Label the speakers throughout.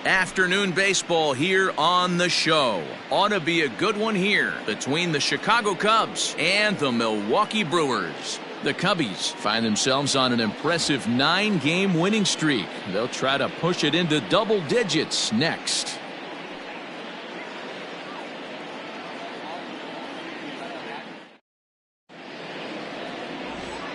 Speaker 1: Afternoon baseball here on the show. Ought to be a good one here between the Chicago Cubs and the Milwaukee Brewers. The Cubbies find themselves on an impressive 9-game winning streak. They'll try to push it into double digits next.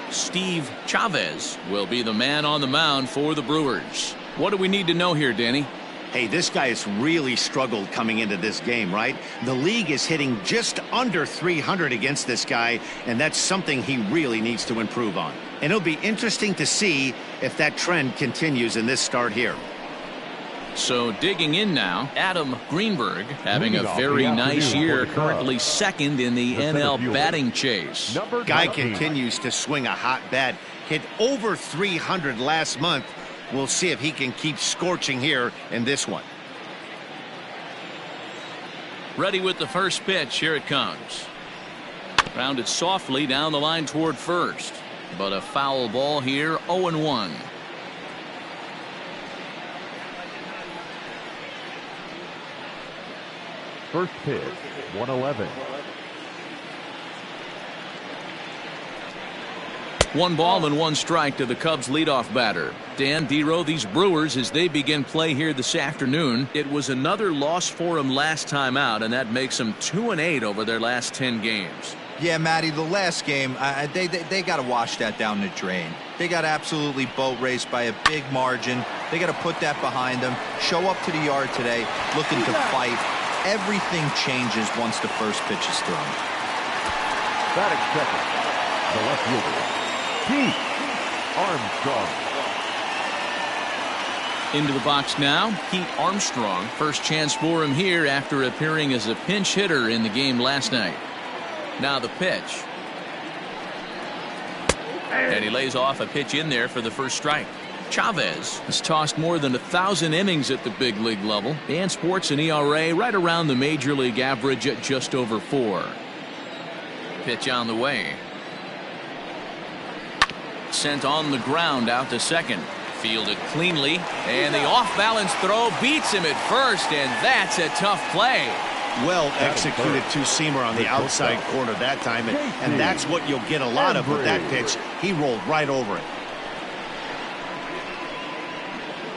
Speaker 1: Steve Chavez will be the man on the mound for the Brewers. What do we need to know here, Danny?
Speaker 2: Hey, this guy has really struggled coming into this game, right? The league is hitting just under 300 against this guy, and that's something he really needs to improve on. And it'll be interesting to see if that trend continues in this start here. So digging in now, Adam Greenberg having a very nice year, currently second in the NL batting chase. Guy continues to swing a hot bat, hit over 300 last month. We'll see if he can keep scorching here in this one.
Speaker 1: Ready with the first pitch. Here it comes. Grounded softly down the line toward first. But a foul ball here, 0-1.
Speaker 3: First pitch, 111.
Speaker 1: 1 ball and 1 strike to the Cubs leadoff batter. Dan Dero, these Brewers, as they begin play here this afternoon, it was another loss for them last time out, and that makes them 2-8 over their last 10 games.
Speaker 4: Yeah, Matty, the last game, they got to wash that down the drain. They got absolutely boat raced by a big margin. They got to put that behind them. Show up to the yard today looking to fight. Everything changes once the first pitch is thrown.
Speaker 3: Batting second, the left fielder, Pete Armstrong.
Speaker 1: Into the box now, Pete Armstrong. First chance for him here after appearing as a pinch hitter in the game last night. Now the pitch. And he lays off a pitch in there for the first strike. Chavez has tossed more than 1,000 innings at the big league level and sports an ERA right around the major league average at just over 4. Pitch on the way. Sent on the ground out to second. Fielded cleanly, and the off-balance throw beats him at first, and that's a tough play.
Speaker 2: Well executed two-seamer on the outside corner that time, and that's what you'll get a lot of with that pitch. He rolled right over it.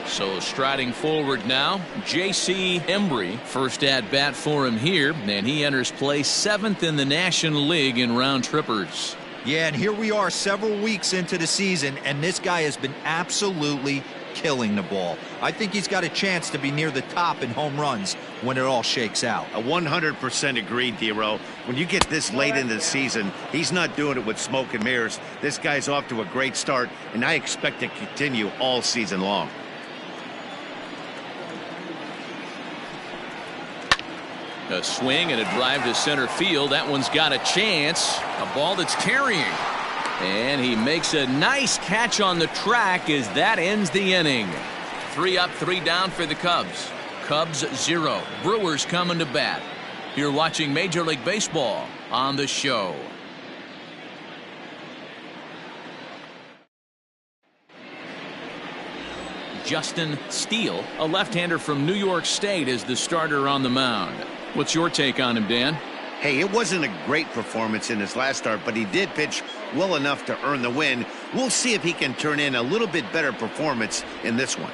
Speaker 1: So striding forward now, J.C. Embry, first at bat for him here, and he enters play 7th in the National League in round trippers.
Speaker 4: Yeah, and here we are several weeks into the season, and this guy has been absolutely killing the ball. I think he's got a chance to be near the top in home runs when it all shakes out.
Speaker 2: 100% agreed, Dero. When you get this late into the season, he's not doing it with smoke and mirrors. This guy's off to a great start, and I expect to continue all season long.
Speaker 1: A swing and a drive to center field. That one's got a chance. A ball that's carrying. And he makes a nice catch on the track as that ends the inning. 3 up, 3 down for the Cubs. Cubs 0. Brewers coming to bat. You're watching Major League Baseball on the show. Justin Steele, a left-hander from New York State, is the starter on the mound. What's your take on him, Dan?
Speaker 2: Hey, it wasn't a great performance in his last start, but he did pitch well enough to earn the win. We'll see if he can turn in a little bit better performance in this one.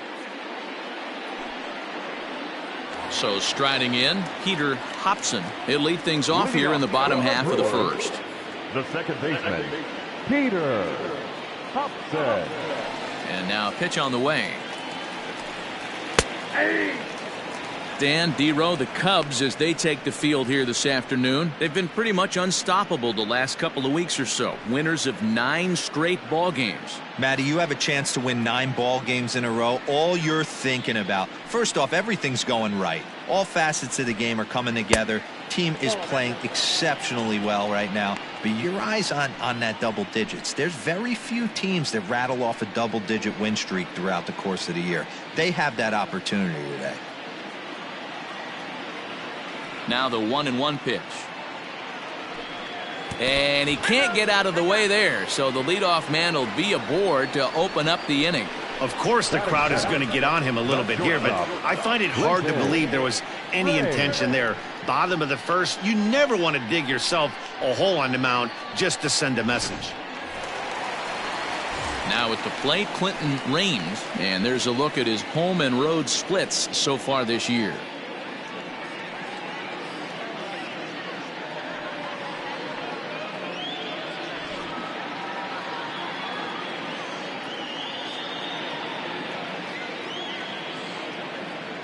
Speaker 1: So striding in, Peter Hobson. He'll lead things off here in the bottom half of the first.
Speaker 3: The second baseman, Peter Hobson.
Speaker 1: And now a pitch on the way. Dan Dero, the Cubs, as they take the field here this afternoon, they've been pretty much unstoppable the last couple of weeks or so. Winners of 9 straight ball games.
Speaker 4: Matty, you have a chance to win 9 ball games in a row. All you're thinking about, first off, everything's going right. All facets of the game are coming together. Team is playing exceptionally well right now. But your eyes on that double digits. There's very few teams that rattle off a double-digit win streak throughout the course of the year. They have that opportunity today.
Speaker 1: Now the 1-1 pitch. And he can't get out of the way there, so the leadoff man will be aboard to open up the inning.
Speaker 2: Of course the crowd is going to get on him a little bit here, but I find it hard to believe there was any intention there. Bottom of the first, you never want to dig yourself a hole on the mound just to send a message.
Speaker 1: Now at the plate, Clinton Rames, and there's a look at his home and road splits so far this year.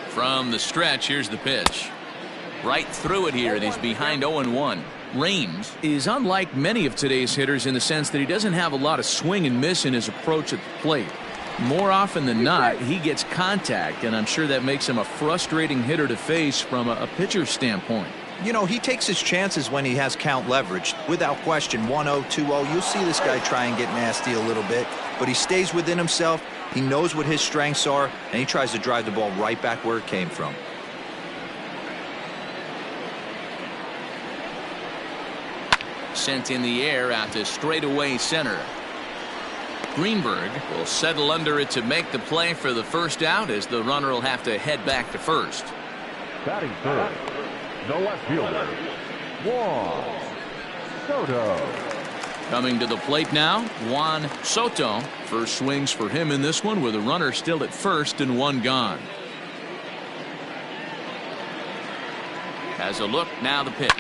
Speaker 1: From the stretch, here's the pitch. Right through it here, and he's behind 0-1. Rames is unlike many of today's hitters in the sense that he doesn't have a lot of swing and miss in his approach at the plate. More often than not, he gets contact, and I'm sure that makes him a frustrating hitter to face from a pitcher's standpoint.
Speaker 4: You know, he takes his chances when he has count leverage. Without question, 1-0, 2-0, you'll see this guy try and get nasty a little bit, but he stays within himself. He knows what his strengths are, and he tries to drive the ball right back where it came from.
Speaker 1: Sent in the air out to straightaway center. Greenberg will settle under it to make the play for the first out, as the runner will have to head back to first.
Speaker 3: Batting third, the left fielder, Juan Soto.
Speaker 1: Coming to the plate now, Juan Soto. First swings for him in this one, with a runner still at first and one gone. Has a look, now the pitch.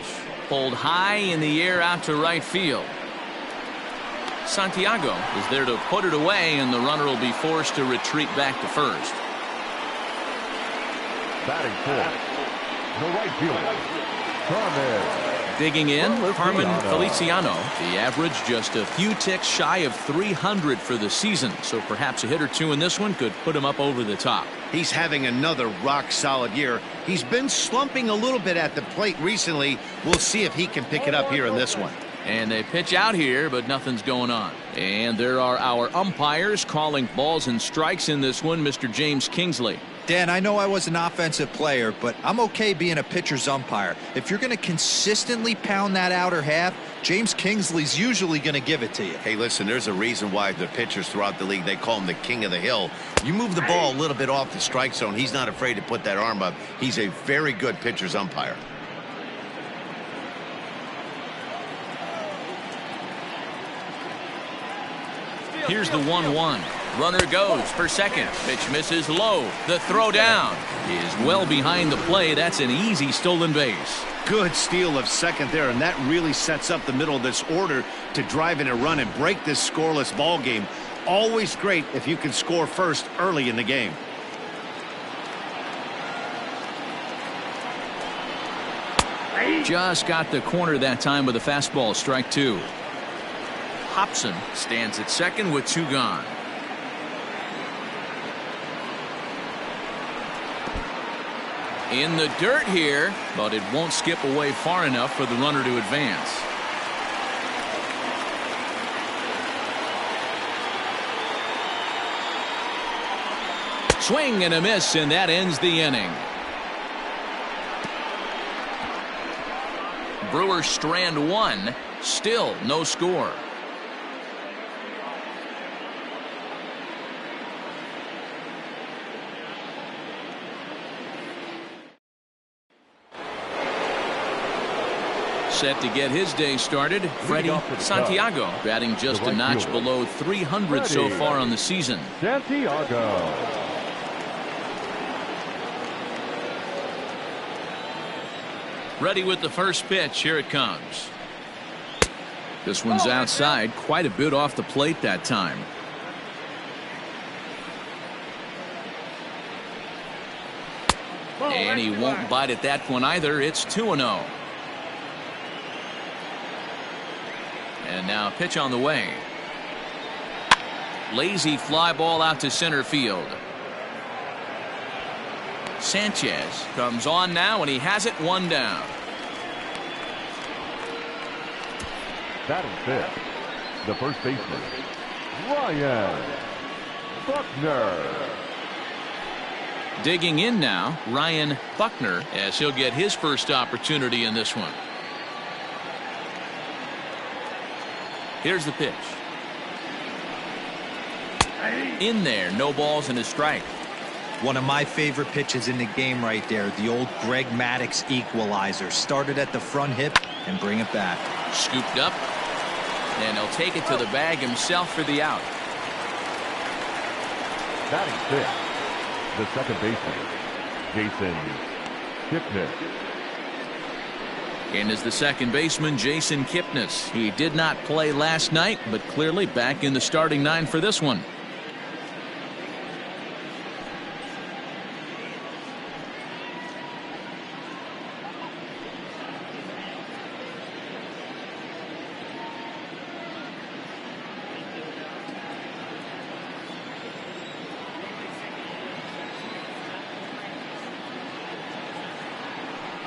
Speaker 1: Pulled high in the air out to right field. Santiago is there to put it away, and the runner will be forced to retreat back to first.
Speaker 3: Batting fourth, the right fielder, Carmen.
Speaker 1: Digging in, Carmen Feliciano. The average just a few ticks shy of 300 for the season, so perhaps a hit or two in this one could put him up over the top.
Speaker 2: He's having another rock-solid year. He's been slumping a little bit at the plate recently. We'll see if he can pick it up here in this one.
Speaker 1: And they pitch out here, but nothing's going on. And there are our umpires calling balls and strikes in this one, Mr. James Kingsley.
Speaker 4: Dan, I know I was an offensive player, but I'm okay being a pitcher's umpire. If you're going to consistently pound that outer half, James Kingsley's usually going to give it to you.
Speaker 2: Hey, listen, there's a reason why the pitchers throughout the league, they call him the king of the hill. You move the ball a little bit off the strike zone, he's not afraid to put that arm up. He's a very good pitcher's umpire.
Speaker 1: Here's the 1-1. Runner goes for second. Pitch misses low. The throw down is well behind the play. That's an easy stolen base.
Speaker 2: Good steal of second there, and that really sets up the middle of this order to drive in a run and break this scoreless ball game. Always great if you can score first early in the game.
Speaker 1: Just got the corner that time with a fastball. Strike two. Hobson stands at second with two gone. In the dirt here, but it won't skip away far enough for the runner to advance. Swing and a miss, and that ends the inning. Brewers strand one, still no score. Set to get his day started, Freddie Santiago, batting just a notch below 300 so far on the season.
Speaker 3: Santiago.
Speaker 1: Ready with the first pitch. Here it comes. This one's outside, quite a bit off the plate that time. And he won't bite at that one either. It's 2-0. And now pitch on the way. Lazy fly ball out to center field. Sanchez comes on now, and he has it, one down.
Speaker 3: Batting fifth, the first baseman, Ryan Buckner.
Speaker 1: Digging in now, Ryan Buckner, as he'll get his first opportunity in this one. Here's the pitch. In there, no balls and a strike.
Speaker 4: One of my favorite pitches in the game right there, the old Greg Maddux equalizer. Started at the front hip and bring it back.
Speaker 1: Scooped up, and he'll take it to the bag himself for the out.
Speaker 3: Batting fifth, the second baseman, Jason Kipnis.
Speaker 1: In is the second baseman, Jason Kipnis. He did not play last night, but clearly back in the starting nine for this one.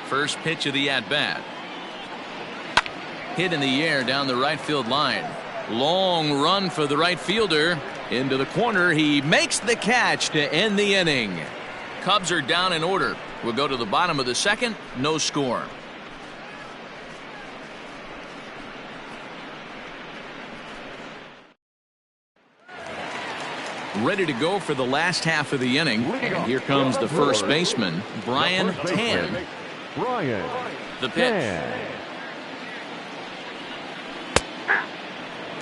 Speaker 1: First pitch of the at-bat. Hit in the air down the right field line. Long run for the right fielder. Into the corner. He makes the catch to end the inning. Cubs are down in order. We'll go to the bottom of the second. No score. Ready to go for the last half of the inning. And here comes the first baseman, Brian Tan.
Speaker 3: Brian.
Speaker 1: The pitch.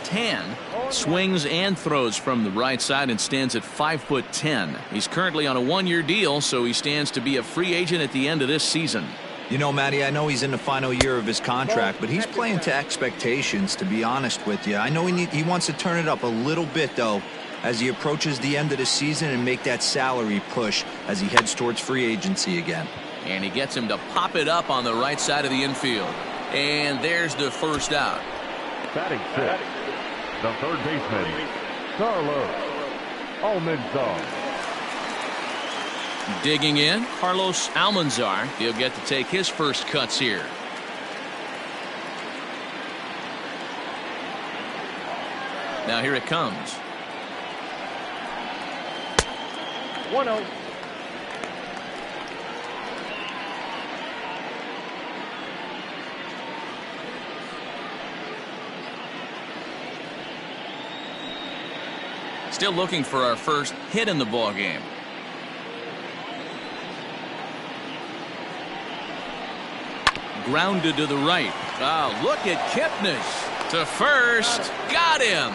Speaker 1: Tan swings and throws from the right side and stands at 5'10". He's currently on a one-year deal, so he stands to be a free agent at the end of this season.
Speaker 4: You know, Matty, I know he's in the final year of his contract, but he's playing to expectations, to be honest with you. I know he wants to turn it up a little bit, though, as he approaches the end of the season and make that salary push as he heads towards free agency again.
Speaker 1: And he gets him to pop it up on the right side of the infield. And there's the first out.
Speaker 3: Batting sixth, the third baseman, Carlos Almanzar.
Speaker 1: Digging in, Carlos Almanzar. He'll get to take his first cuts here. Now here it comes.
Speaker 5: 1-0.
Speaker 1: Still looking for our first hit in the ball game. Grounded to the right. Oh, look at Kipnis to first. Got him.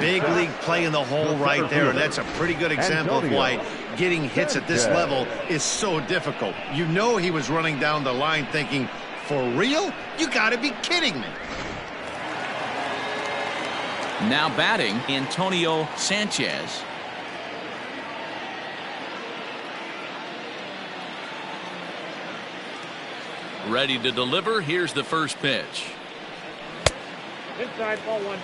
Speaker 2: Big league play in the hole right there, and that's a pretty good example of why getting hits at this level is so difficult. You know he was running down the line thinking, for real? You got to be kidding me.
Speaker 1: Now batting, Antonio Sanchez. Ready to deliver. Here's the first pitch.
Speaker 5: Inside, ball one.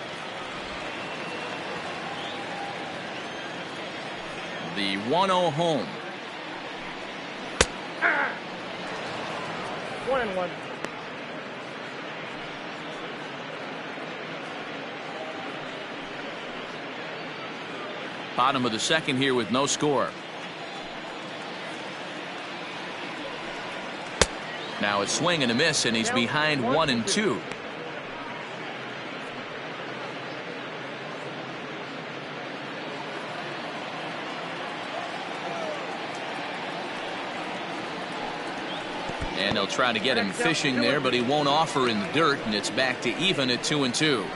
Speaker 1: The 1-0 home.
Speaker 5: 1-1.
Speaker 1: Bottom of the second here with no score. Now it's swing and a miss, and he's behind 1-2. And they'll try to get him fishing there, but he won't offer in the dirt, and it's back to even at 2-2.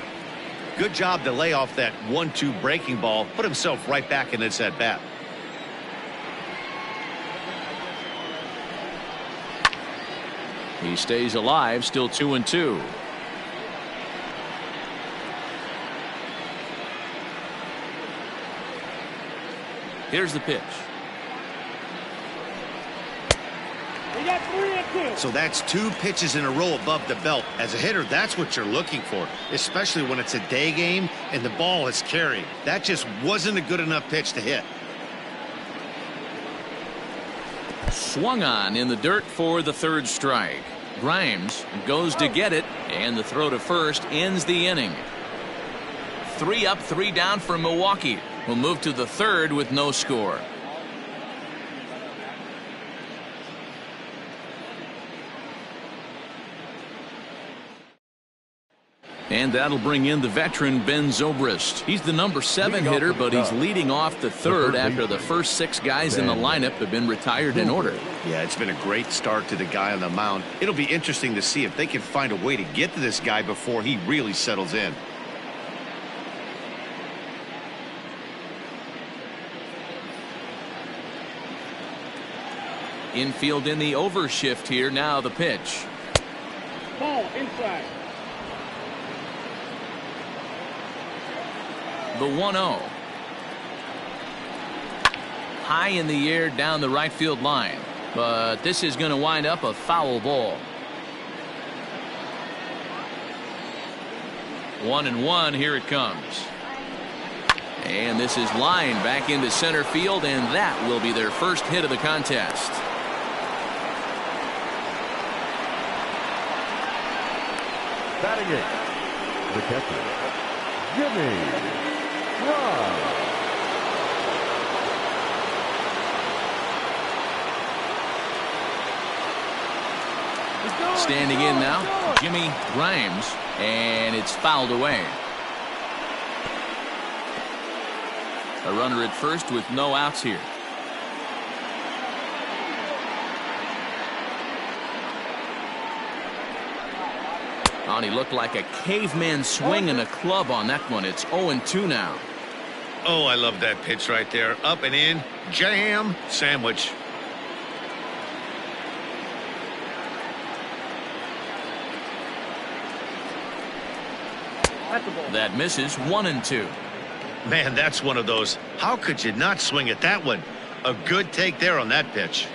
Speaker 2: Good job to lay off that 1-2 breaking ball, put himself right back in its at bat.
Speaker 1: He stays alive, still 2-2. Here's the pitch.
Speaker 5: We got 3-2.
Speaker 2: So that's 2 pitches in a row above the belt. As a hitter, that's what you're looking for, especially when it's a day game and the ball is carried. That just wasn't a good enough pitch to hit.
Speaker 1: Swung on in the dirt for the third strike. Grimes goes to get it, and the throw to first ends the inning. 3 up, 3 down for Milwaukee. We'll move to the third with no score. And that'll bring in the veteran Ben Zobrist. He's the number 7 hitter, but he's leading off the third after the first 6 guys in the lineup have been retired in order.
Speaker 2: Yeah, it's been a great start to the guy on the mound. It'll be interesting to see if they can find a way to get to this guy before he really settles in.
Speaker 1: Infield in the overshift here. Now the pitch.
Speaker 5: Ball inside.
Speaker 1: The 1-0. High in the air down the right field line. But this is going to wind up a foul ball. 1-1. Here it comes. And this is lined back into center field, and that will be their first hit of the contest.
Speaker 3: Batting it, the catcher, Jimmy Ross.
Speaker 1: Standing in now, Jimmy Grimes, and it's fouled away. A runner at first with no outs here. Oh, he looked like a caveman swinging a club on that one. It's 0-2 now.
Speaker 2: Oh, I love that pitch right there. Up and in, jam, sandwich.
Speaker 1: That misses. 1-2.
Speaker 2: Man, that's one of those. How could you not swing at that one? A good take there on that pitch.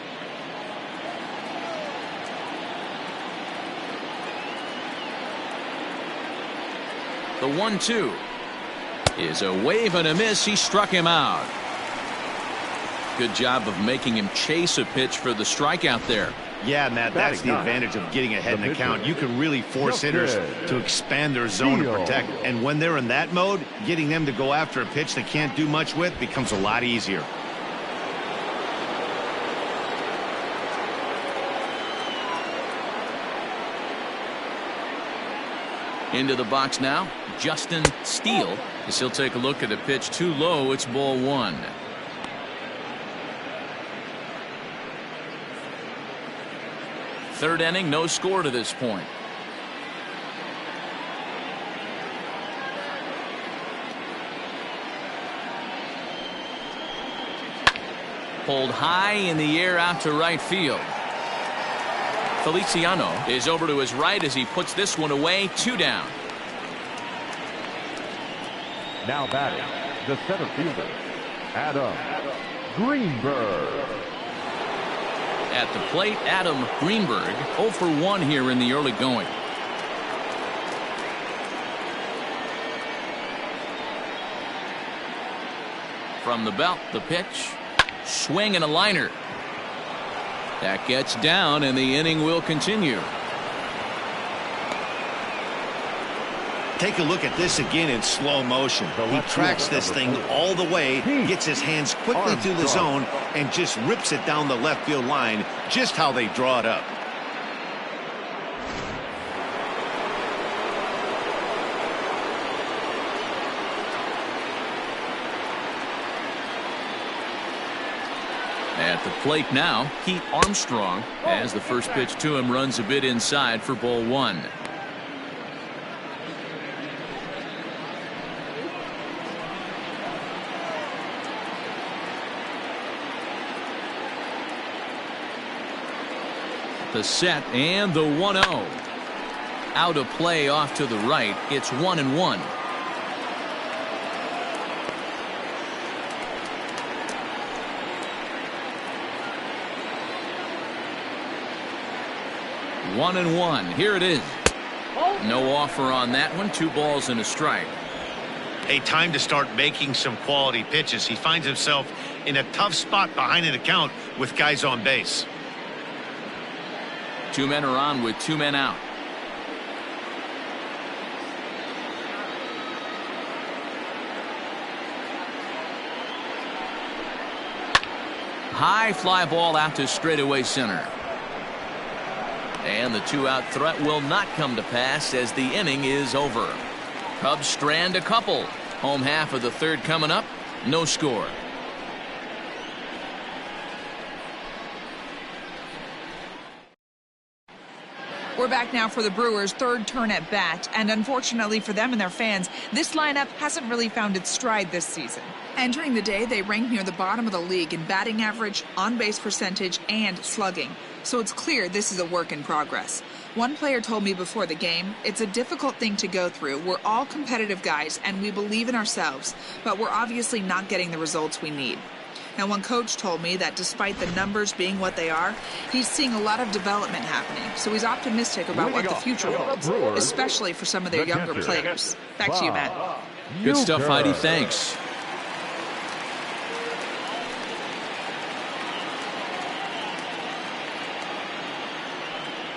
Speaker 1: The 1-2 is a wave and a miss. He struck him out. Good job of making him chase a pitch for the strikeout there.
Speaker 2: Yeah, Matt, that's the advantage of getting ahead in the count. You can really force hitters to expand their zone and protect. And when they're in that mode, getting them to go after a pitch they can't do much with becomes a lot easier.
Speaker 1: Into the box now, Justin Steele. As he'll take a look at a pitch too low. It's ball 1. Third inning, no score to this point. Pulled high in the air out to right field. Feliciano is over to his right as he puts this one away. 2 down.
Speaker 3: Now batting, the center fielder, Adam Greenberg.
Speaker 1: At the plate, Adam Greenberg, 0 for 1 here in the early going. From the belt, the pitch, swing and a liner. That gets down, and the inning will continue.
Speaker 2: Take a look at this again in slow motion. He tracks this thing all the way, gets his hands quickly through the zone, and just rips it down the left field line, just how they draw it up.
Speaker 1: At the plate now, Pete Armstrong, as the first pitch to him runs a bit inside for ball 1. The set and the 1-0. Out of play off to the right. It's 1-1. One and one. Here it is. No offer on that one. 2 balls and a strike.
Speaker 2: A time to start making some quality pitches. He finds himself in a tough spot behind an account with guys on base.
Speaker 1: 2 men are on with 2 men out. High fly ball out to straightaway center. And the 2-out threat will not come to pass as the inning is over. Cubs strand a couple. Home half of the third coming up. No score.
Speaker 6: We're back now for the Brewers' third turn at bat, and unfortunately for them and their fans, this lineup hasn't really found its stride this season. Entering the day, they ranked near the bottom of the league in batting average, on-base percentage, and slugging. So it's clear this is a work in progress. One player told me before the game, it's a difficult thing to go through. We're all competitive guys, and we believe in ourselves, but we're obviously not getting the results we need. Now, one coach told me that despite the numbers being what they are, he's seeing a lot of development happening. So he's optimistic about what the future holds, especially for some of their younger players. Back to you, Matt.
Speaker 1: Good stuff, Heidi. Thanks.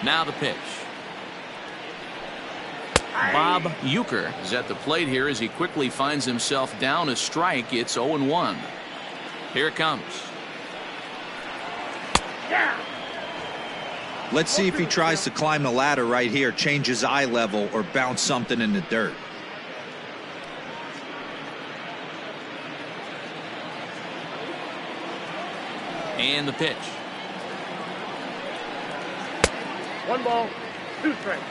Speaker 1: Now the pitch. Bob Uecker is at the plate here as he quickly finds himself down a strike. It's 0-1. Here it comes.
Speaker 4: Let's see if he tries to climb the ladder right here, change his eye level, or bounce something in the dirt.
Speaker 1: And the pitch.
Speaker 5: 1 ball, 2 strikes.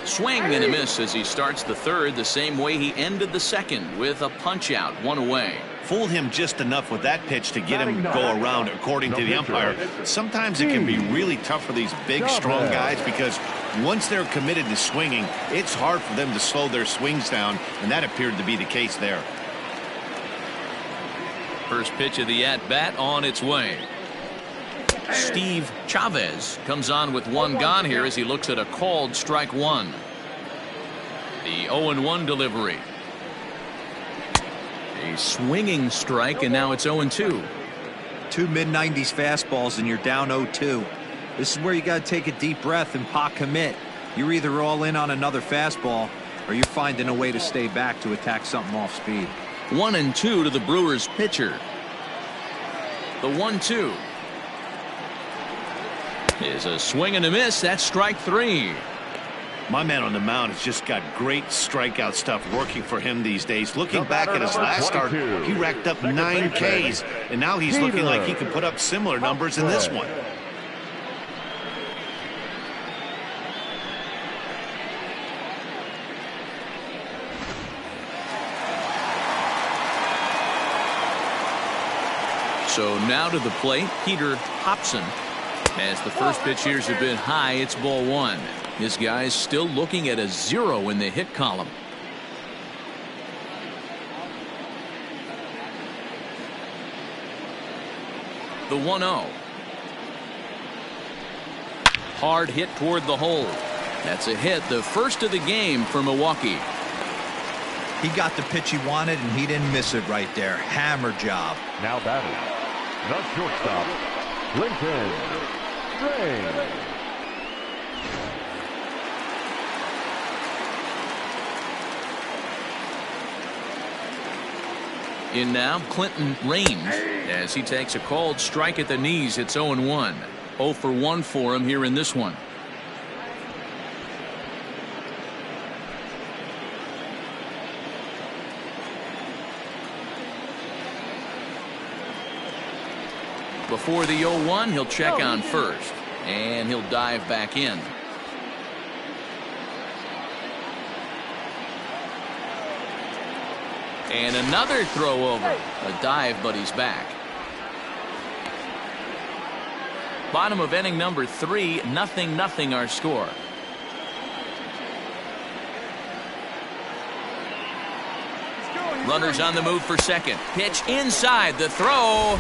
Speaker 1: Swing and a miss as he starts the third the same way he ended the second, with a punch out, 1 away.
Speaker 2: Fooled him just enough with that pitch to get him to go around, according to the umpire. Sometimes it can be really tough for these big, strong guys because once they're committed to swinging, it's hard for them to slow their swings down, and that appeared to be the case there.
Speaker 1: First pitch of the at-bat on its way. Steve Chavez comes on with 1 gone here as he looks at a called strike 1. The 0-1 delivery. A swinging strike, and now it's 0-2.
Speaker 4: 2 mid-90s fastballs and you're down 0-2. This is where you got to take a deep breath and pot commit. You're either all in on another fastball or you're finding a way to stay back to attack something off speed.
Speaker 1: 1-2 to the Brewers pitcher. The 1-2 is a swing and a miss. That's strike 3.
Speaker 2: My man on the mound has just got great strikeout stuff working for him these days. Looking back at his last start, he racked up 9 Ks, and now he's looking like he can put up similar numbers in this one.
Speaker 1: So now to the plate, Peter Hobson. As the first pitch here's a bit high, it's ball 1. This guy's still looking at a 0 in the hit column. The 1-0. Hard hit toward the hole. That's a hit, the first of the game for Milwaukee.
Speaker 4: He got the pitch he wanted and he didn't miss it right there. Hammer job.
Speaker 3: Now batting, the shortstop, Clinton Strange.
Speaker 1: In now, Clinton Raines, as he takes a called strike at the knees. It's 0-1. 0 for 1 for him here in this one. Before the 0-1, he'll check on first, and he'll dive back in. And another throw over. A dive, but he's back. Bottom of inning number 3, 0-0 our score. Runners on the move for second. Pitch inside, the throw.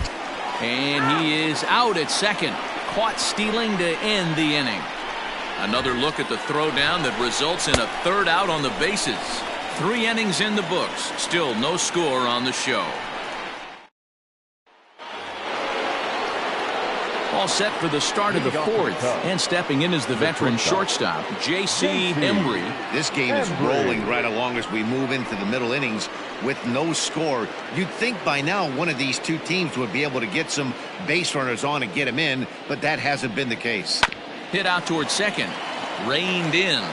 Speaker 1: And he is out at second. Caught stealing to end the inning. Another look at the throw down that results in a third out on the bases. 3 innings in the books. Still no score on the show. All set for the start of the 4th. And stepping in is the veteran shortstop, J.C. Embry.
Speaker 2: This game is rolling right along as we move into the middle innings. with no score. You'd think by now one of these two teams would be able to get some base runners on and get him in, but that hasn't been the case.
Speaker 1: Hit out towards second. Reined in.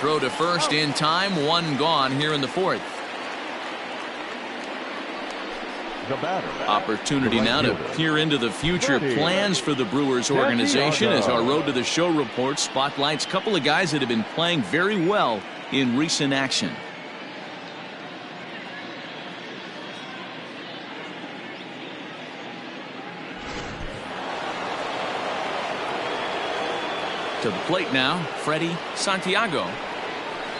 Speaker 1: Throw to first in time. One gone here in the fourth. Opportunity now to peer into the future plans for the Brewers organization as our Road to the Show report spotlights a couple of guys that have been playing very well in recent action. To the plate now, Freddie Santiago.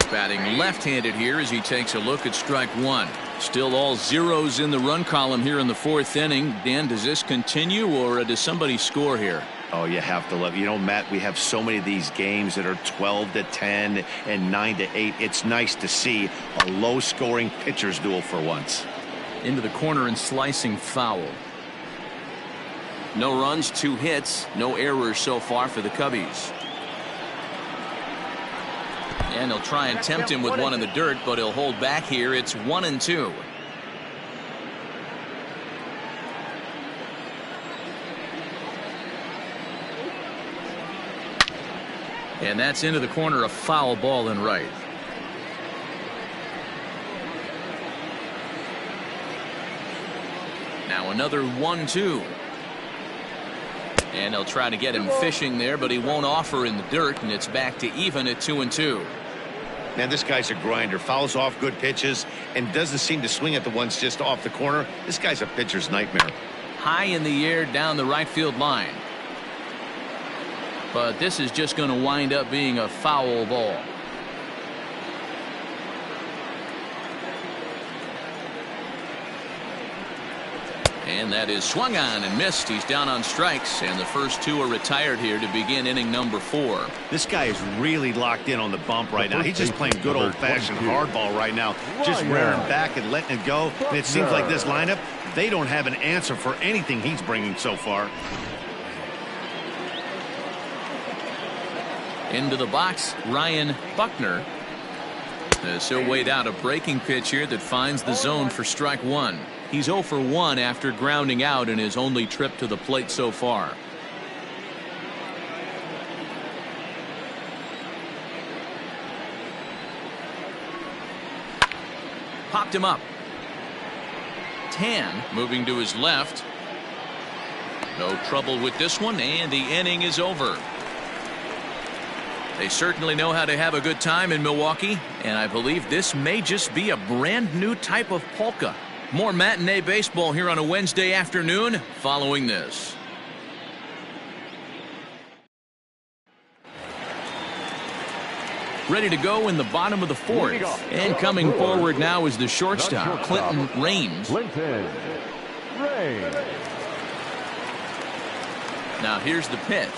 Speaker 1: Batting left-handed here as he takes a look at strike one. Still all zeros in the run column here in the fourth inning. Dan, does this continue or does somebody score here?
Speaker 2: Oh, you have to love, Matt, we have so many of these games that are 12-10 and 9-8. It's nice to see a low-scoring pitcher's duel for once.
Speaker 1: Into the corner and slicing foul. No runs, 2 hits, no errors so far for the Cubbies. And they'll try and tempt him with one in the dirt, but he'll hold back here. It's 1-2. And that's into the corner, a foul ball and right. Now another 1-2. And they'll try to get him fishing there, but he won't offer in the dirt, and it's back to even at 2-2.
Speaker 2: Man, this guy's a grinder. Fouls off good pitches and doesn't seem to swing at the ones just off the corner. This guy's a pitcher's nightmare.
Speaker 1: High in the air down the right field line. But this is just going to wind up being a foul ball. And that is swung on and missed. He's down on strikes, and the first 2 are retired here to begin inning number 4.
Speaker 2: This guy is really locked in on the bump right now. He's just playing good old-fashioned hardball right now, just rearing back and letting it go. And it seems like this lineup, they don't have an answer for anything he's bringing so far.
Speaker 1: Into the box, Ryan Buckner. As he'll wait out a breaking pitch here that finds the zone for strike one. He's 0 for 1 after grounding out in his only trip to the plate so far. Popped him up. Tan moving to his left. No trouble with this one, and the inning is over. They certainly know how to have a good time in Milwaukee, and I believe this may just be a brand new type of polka. More matinee baseball here on a Wednesday afternoon following this. Ready to go in the bottom of the fourth. And coming forward now is the shortstop, Clinton Raines. Now here's the pitch.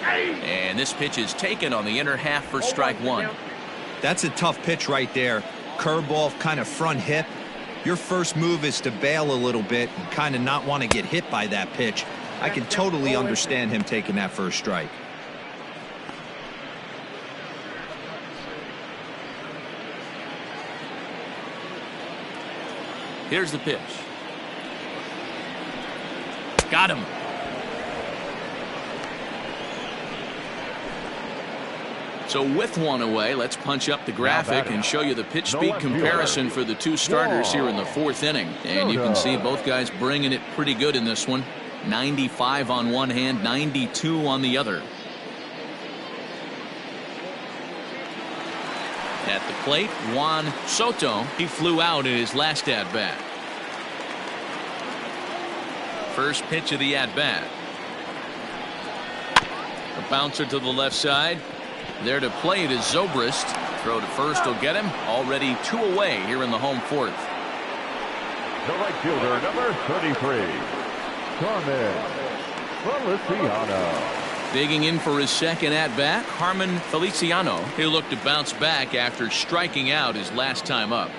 Speaker 1: And this pitch is taken on the inner half for strike one.
Speaker 4: That's a tough pitch right there. Curveball, kind of front hip. Your first move is to bail a little bit and kind of not want to get hit by that pitch. I can totally understand him taking that first strike.
Speaker 1: Here's the pitch. Got him. So with one away, let's punch up the graphic and show you the pitch speed comparison for the two starters here in the fourth inning. And you can see both guys bringing it pretty good in this one. 95 on one hand, 92 on the other. At the plate, Juan Soto. He flew out in his last at-bat. First pitch of the at-bat. A bouncer to the left side. There to play it is Zobrist. Throw to first will get him. Already two away here in the home fourth.
Speaker 3: The right fielder, number 33, Carmen Feliciano.
Speaker 1: Digging in for his second at-bat, Carmen Feliciano. He'll look to bounce back after striking out his last time up.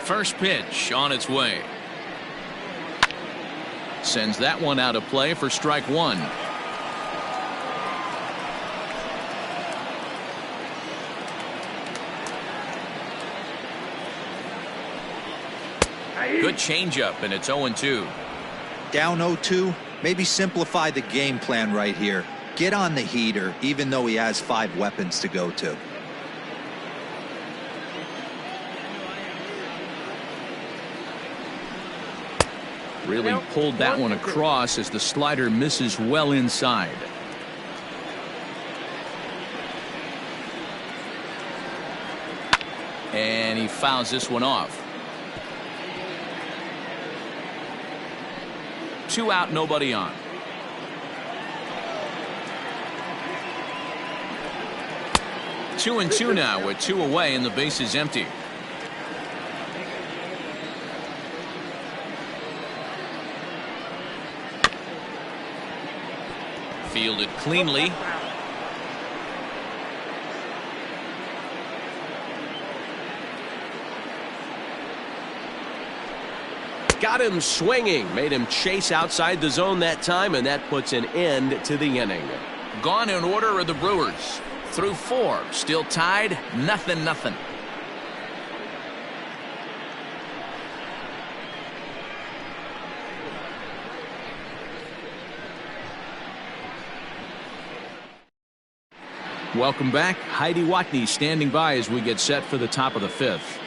Speaker 1: First pitch on its way. Sends that one out of play for strike one. Good changeup, and it's 0-2.
Speaker 4: Down 0-2, maybe simplify the game plan right here. Get on the heater, even though he has 5 weapons to go to.
Speaker 1: Really pulled that one across as the slider misses well inside. And he fouls this one off. 2 out, nobody on. Two and 2 now with 2 away and the base is empty. Fielded cleanly.
Speaker 7: Got him swinging, made him chase outside the zone that time, and that puts an end to the inning.
Speaker 1: Gone in order are the Brewers. Through 4, still tied, 0-0. Welcome back. Heidi Watney standing by as we get set for the top of the 5th.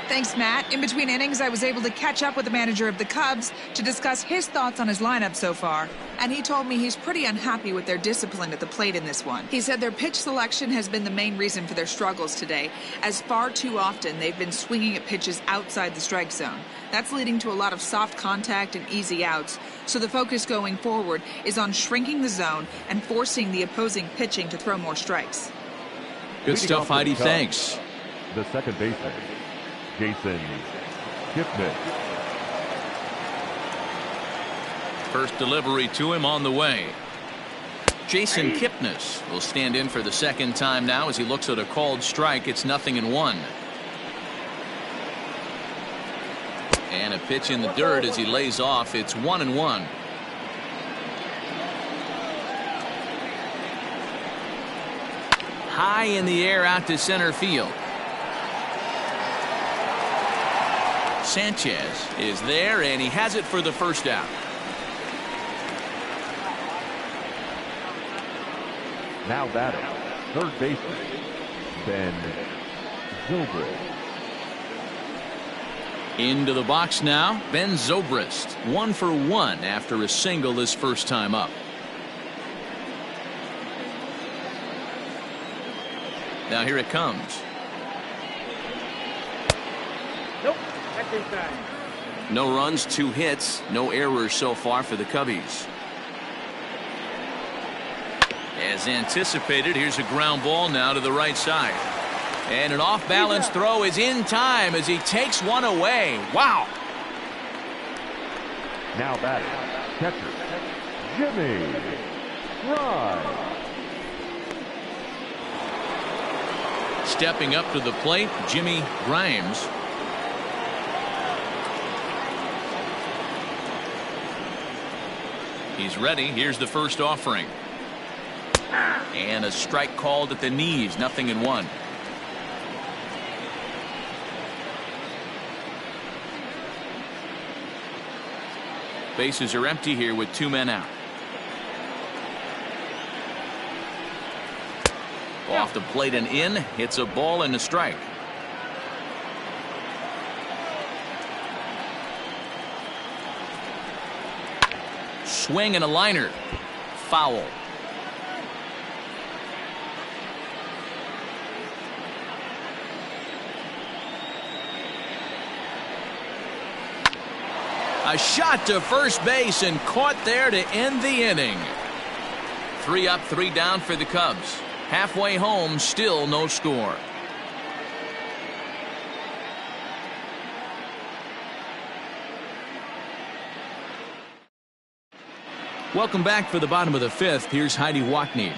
Speaker 6: Thanks, Matt. In between innings, I was able to catch up with the manager of the Cubs to discuss his thoughts on his lineup so far. And he told me he's pretty unhappy with their discipline at the plate in this one. He said their pitch selection has been the main reason for their struggles today, as far too often they've been swinging at pitches outside the strike zone. That's leading to a lot of soft contact and easy outs. So the focus going forward is on shrinking the zone and forcing the opposing pitching to throw more strikes.
Speaker 1: Good stuff, Heidi. Thanks.
Speaker 3: The second baseman, Jason Kipnis.
Speaker 1: First delivery to him on the way. Jason Kipnis will stand in for the second time now as he looks at a called strike. It's 0-1. And a pitch in the dirt as he lays off. It's 1-1. High in the air out to center field. Sanchez is there, and he has it for the first out.
Speaker 3: Now batting, third baseman, Ben Zobrist.
Speaker 1: Into the box now, Ben Zobrist. 1 for 1 after a single his first time up. Now here it comes.
Speaker 5: Nope, that's inside.
Speaker 1: No runs, 2 hits, no errors so far for the Cubbies. As anticipated, here's a ground ball now to the right side. And an off-balance throw is in time as he takes one away. Wow.
Speaker 3: Now batting, catcher, Jimmy Grimes.
Speaker 1: Stepping up to the plate, Jimmy Grimes. He's ready. Here's the first offering. And a strike called at the knees. 0-1. Bases are empty here with 2 men out. Off the plate and in. Hits a ball and a strike. Swing and a liner. Foul. A shot to first base and caught there to end the inning. 3 up, 3 down for the Cubs. Halfway home, still no score. Welcome back for the bottom of the 5th. Here's Heidi Watney.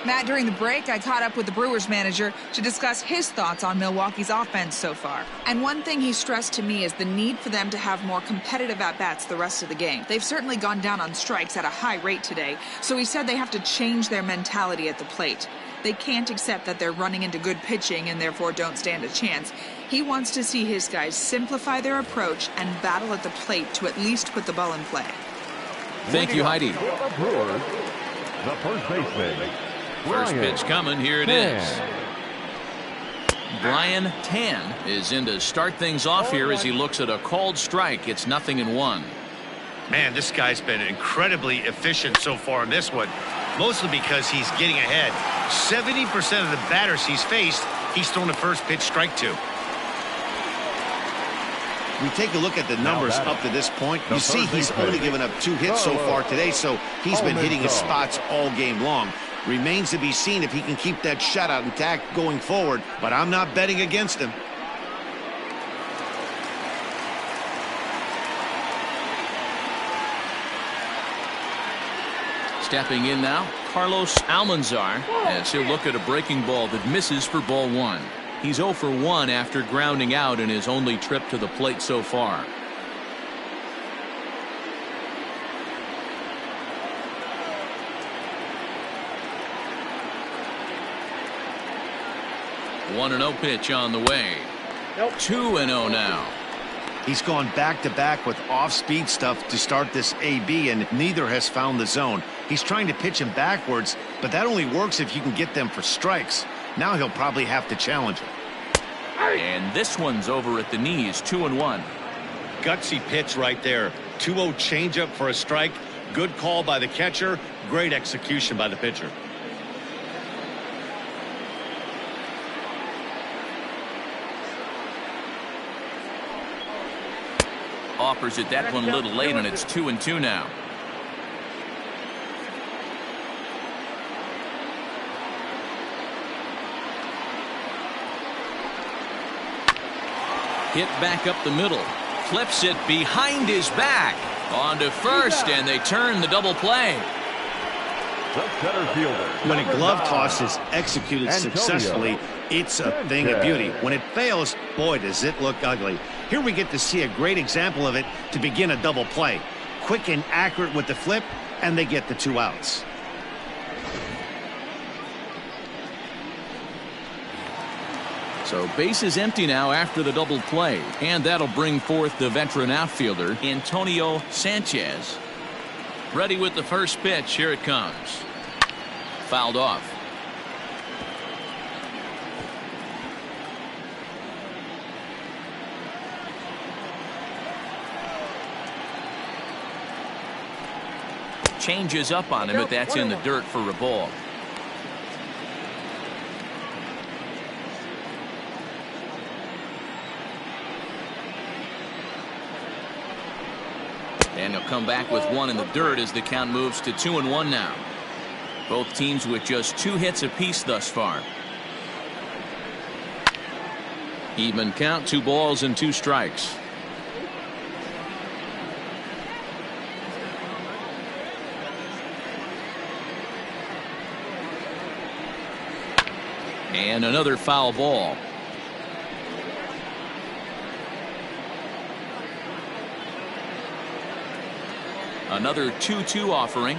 Speaker 6: Matt, during the break, I caught up with the Brewers manager to discuss his thoughts on Milwaukee's offense so far. And one thing he stressed to me is the need for them to have more competitive at-bats the rest of the game. They've certainly gone down on strikes at a high rate today, so he said they have to change their mentality at the plate. They can't accept that they're running into good pitching and therefore don't stand a chance. He wants to see his guys simplify their approach and battle at the plate to at least put the ball in play.
Speaker 1: Thank you, Heidi.
Speaker 3: The Brewers, the first baseman.
Speaker 1: First pitch coming. Here it is. Brian Tan is in to start things off here as he looks at a called strike. It's 0-1.
Speaker 2: Man, this guy's been incredibly efficient so far in this one, mostly because he's getting ahead. 70% of the batters he's faced, he's thrown a first pitch strike to. We take a look at the numbers up to this point. You see he's only given up 2 hits so far today, so he's been hitting his spots all game long. Remains to be seen if he can keep that shutout intact going forward, but I'm not betting against him.
Speaker 1: Stepping in now, Carlos Almanzar, as he'll look at a breaking ball that misses for ball 1. He's 0 for 1 after grounding out in his only trip to the plate so far. One 1-0 pitch on the way. 2-0 now.
Speaker 2: He's gone back-to-back with off-speed stuff to start this AB, and neither has found the zone. He's trying to pitch him backwards, but that only works if you can get them for strikes. Now he'll probably have to challenge him.
Speaker 1: And this one's over at the knees, 2-1.
Speaker 2: Gutsy pitch right there. 2-0 changeup for a strike. Good call by the catcher. Great execution by the pitcher.
Speaker 1: Offers it that one a little late, and it's 2-2 now. Hit back up the middle. Flips it behind his back. On to first, and they turn the double play.
Speaker 3: The center fielder.
Speaker 2: When a glove toss is executed successfully, it's a thing of beauty. When it fails, boy, does it look ugly. Here we get to see a great example of it to begin a double play. Quick and accurate with the flip, and they get the 2 outs.
Speaker 1: So base is empty now after the double play, and that'll bring forth the veteran outfielder Antonio Sanchez. Ready with the first pitch. Here it comes. Fouled off. Changes up on him, but that's in the dirt for a ball. And he'll come back with one in the dirt as the count moves to 2-1 now. Both teams with just 2 hits apiece thus far. Even count, 2 balls and 2 strikes. And another foul ball. Another 2-2 offering.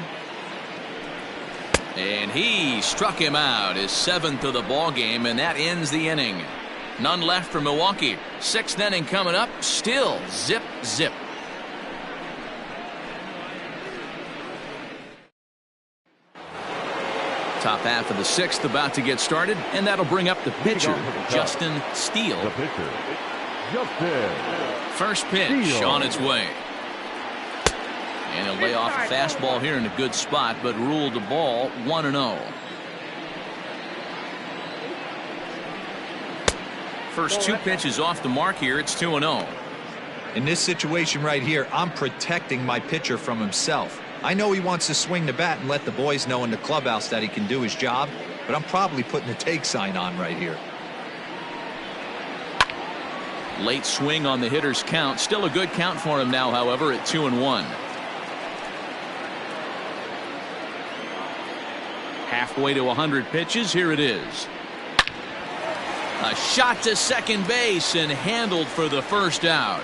Speaker 1: And he struck him out, his 7th of the ball game, and that ends the inning. None left for Milwaukee. 6th inning coming up. Still zip, zip. Top half of the 6th about to get started, and that'll bring up the pitcher, Justin Steele.
Speaker 3: The pitcher, Justin.
Speaker 1: First pitch on its way. And he'll lay off a fastball here in a good spot, but ruled the ball 1-0. First 2 pitches off the mark here. It's 2-0.
Speaker 4: In this situation right here, I'm protecting my pitcher from himself. I know he wants to swing the bat and let the boys know in the clubhouse that he can do his job, but I'm probably putting a take sign on right here.
Speaker 1: Late swing on the hitter's count. Still a good count for him now, however, at 2-1. Halfway to 100 pitches. Here it is. A shot to second base and handled for the first out.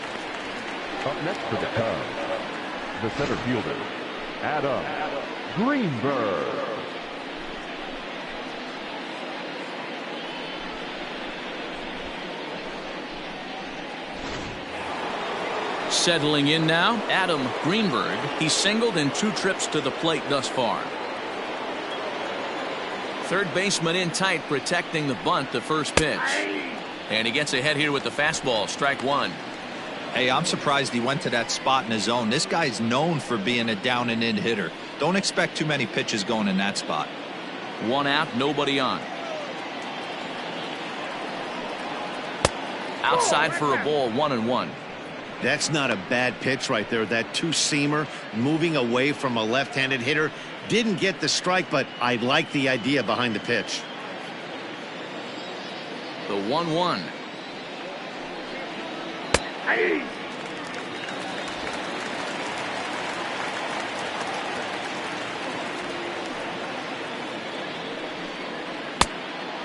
Speaker 3: Up next for the Cubs, the center fielder, Adam Greenberg.
Speaker 1: Settling in now, Adam Greenberg. He's singled in 2 trips to the plate thus far. Third baseman in tight, protecting the bunt, the first pitch. And he gets ahead here with the fastball, strike 1.
Speaker 4: Hey, I'm surprised he went to that spot in his zone. This guy's known for being a down and in hitter. Don't expect too many pitches going in that spot.
Speaker 1: 1 out, nobody on. Outside for a ball, 1-1.
Speaker 2: That's not a bad pitch right there. That 2-seamer moving away from a left-handed hitter. Didn't get the strike, but I like the idea behind the pitch.
Speaker 1: The 1-1.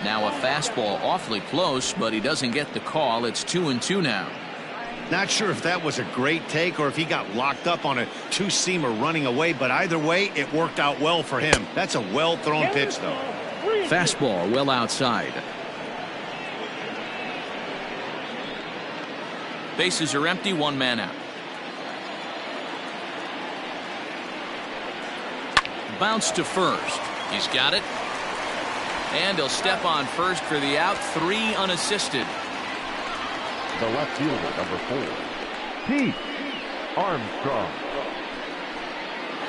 Speaker 1: Now a fastball awfully close, but he doesn't get the call. It's 2-2 now.
Speaker 2: Not sure if that was a great take or if he got locked up on a 2-seamer running away, but either way, it worked out well for him. That's a well-thrown pitch, though.
Speaker 1: Fastball well outside. Bases are empty, 1 man out. Bounce to first. He's got it. And he'll step on first for the out. 3 unassisted.
Speaker 3: The left fielder, number 4, Pete Armstrong.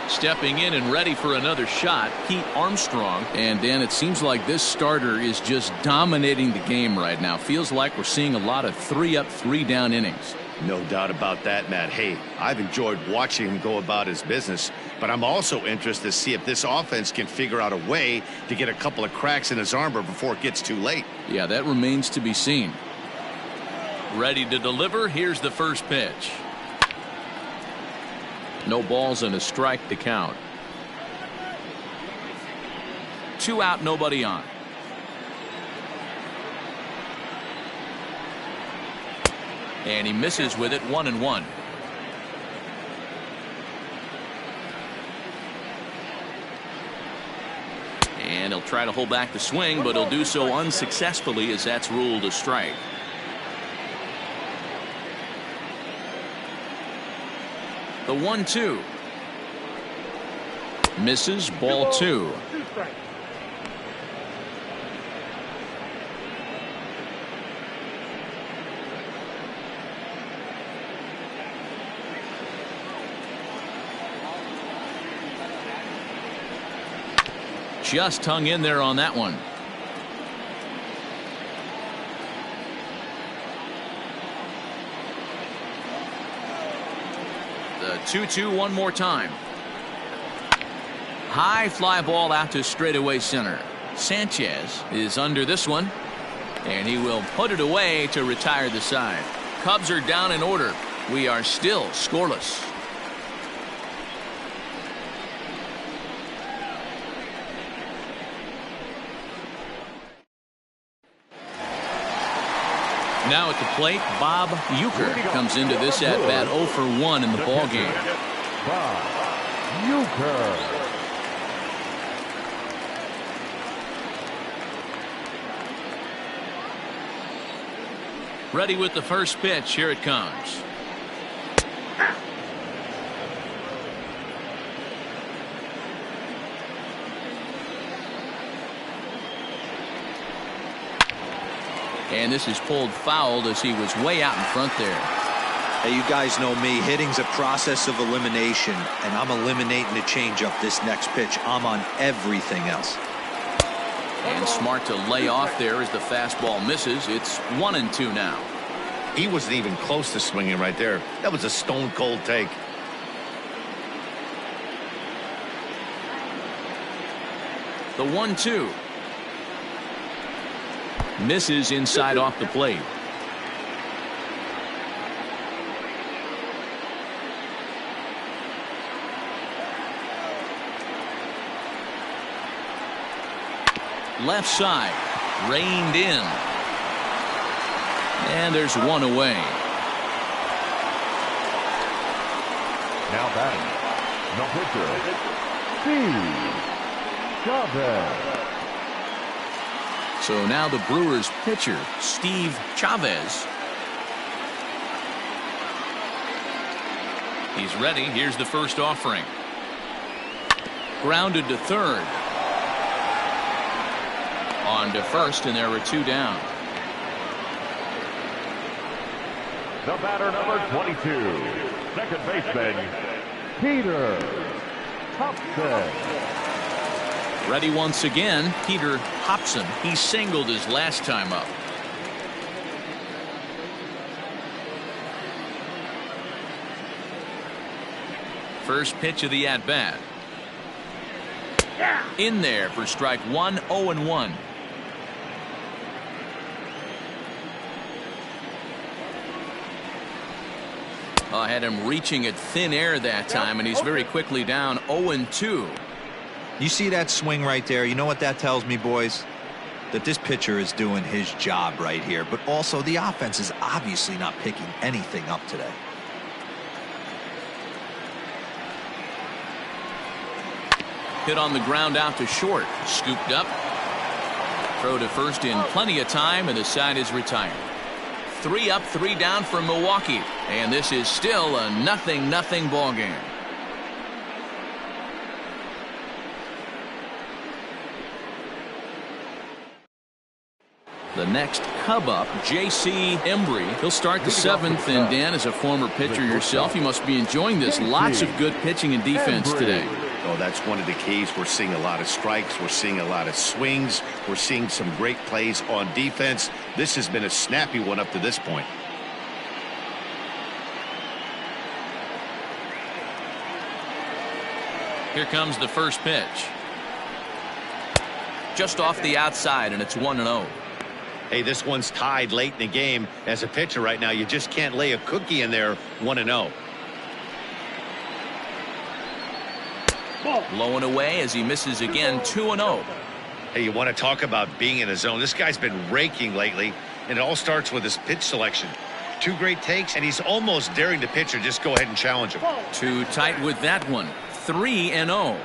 Speaker 1: Stepping in and ready for another shot, Pete Armstrong. And Dan, it seems like this starter is just dominating the game right now. Feels like we're seeing a lot of 3-up, 3-down innings.
Speaker 2: No doubt about that, Matt. Hey, I've enjoyed watching him go about his business, but I'm also interested to see if this offense can figure out a way to get a couple of cracks in his armor before it gets too late.
Speaker 1: Yeah, that remains to be seen. Ready to deliver. Here's the first pitch. No balls and a strike to count. 2 out, nobody on. And he misses with it, 1-1. And he'll try to hold back the swing, but he'll do so unsuccessfully as that's ruled a strike. The 1-2. Misses, ball 2. Just hung in there on that one. The 2-2 one more time. High fly ball out to straightaway center. Sanchez is under this one, and he will put it away to retire the side. Cubs are down in order. We are still scoreless. Now at the plate, Bob Uecker comes into this at bat 0 for 1 in the ball game.
Speaker 3: Bob Uecker.
Speaker 1: Ready with the first pitch. Here it comes. And this is pulled fouled as he was way out in front there.
Speaker 4: Hey, you guys know me. Hitting's a process of elimination, and I'm eliminating the changeup this next pitch. I'm on everything else.
Speaker 1: And smart to lay off there as the fastball misses. It's 1-2 now.
Speaker 2: He wasn't even close to swinging right there. That was a stone cold take.
Speaker 1: The 1-2. Misses inside off the plate. Left side, reined in. And there's one away.
Speaker 3: Now batting, the pitcher, Steve Chavez.
Speaker 1: So now the Brewers pitcher, Steve Chavez. He's ready. Here's the first offering. Grounded to third. On to first, and there were 2 down.
Speaker 3: The batter, number 22, second baseman, Peter Hobson.
Speaker 1: Ready once again, Peter Hobson. He singled his last time up. First pitch of the at-bat. In there for strike 1, 0-1. I had him reaching at thin air that time, and he's very quickly down 0-2.
Speaker 4: You see that swing right there? You know what that tells me, boys? That this pitcher is doing his job right here, but also the offense is obviously not picking anything up today.
Speaker 1: Hit on the ground out to short. Scooped up. Throw to first in plenty of time, and the side is retired. 3 up, 3 down for Milwaukee. And this is still a 0-0 ball game. The next Cub up, J.C. Embry. He'll start the 7th, and Dan, as a former pitcher yourself, you must be enjoying this. Lots of good pitching and defense today.
Speaker 2: Oh, that's one of the keys. We're seeing a lot of strikes. We're seeing a lot of swings. We're seeing some great plays on defense. This has been a snappy one up to this point.
Speaker 1: Here comes the first pitch. Just off the outside, and it's 1-0.
Speaker 2: Hey, this one's tied late in the game. As a pitcher right now, you just can't lay a cookie in there. 1-0.
Speaker 1: Low and away as he misses again. 2-0.
Speaker 2: Hey, you want to talk about being in the zone? This guy's been raking lately, and it all starts with his pitch selection. 2 great takes, and he's almost daring the pitcher just go ahead and challenge him.
Speaker 1: Too tight with that one. 3-0.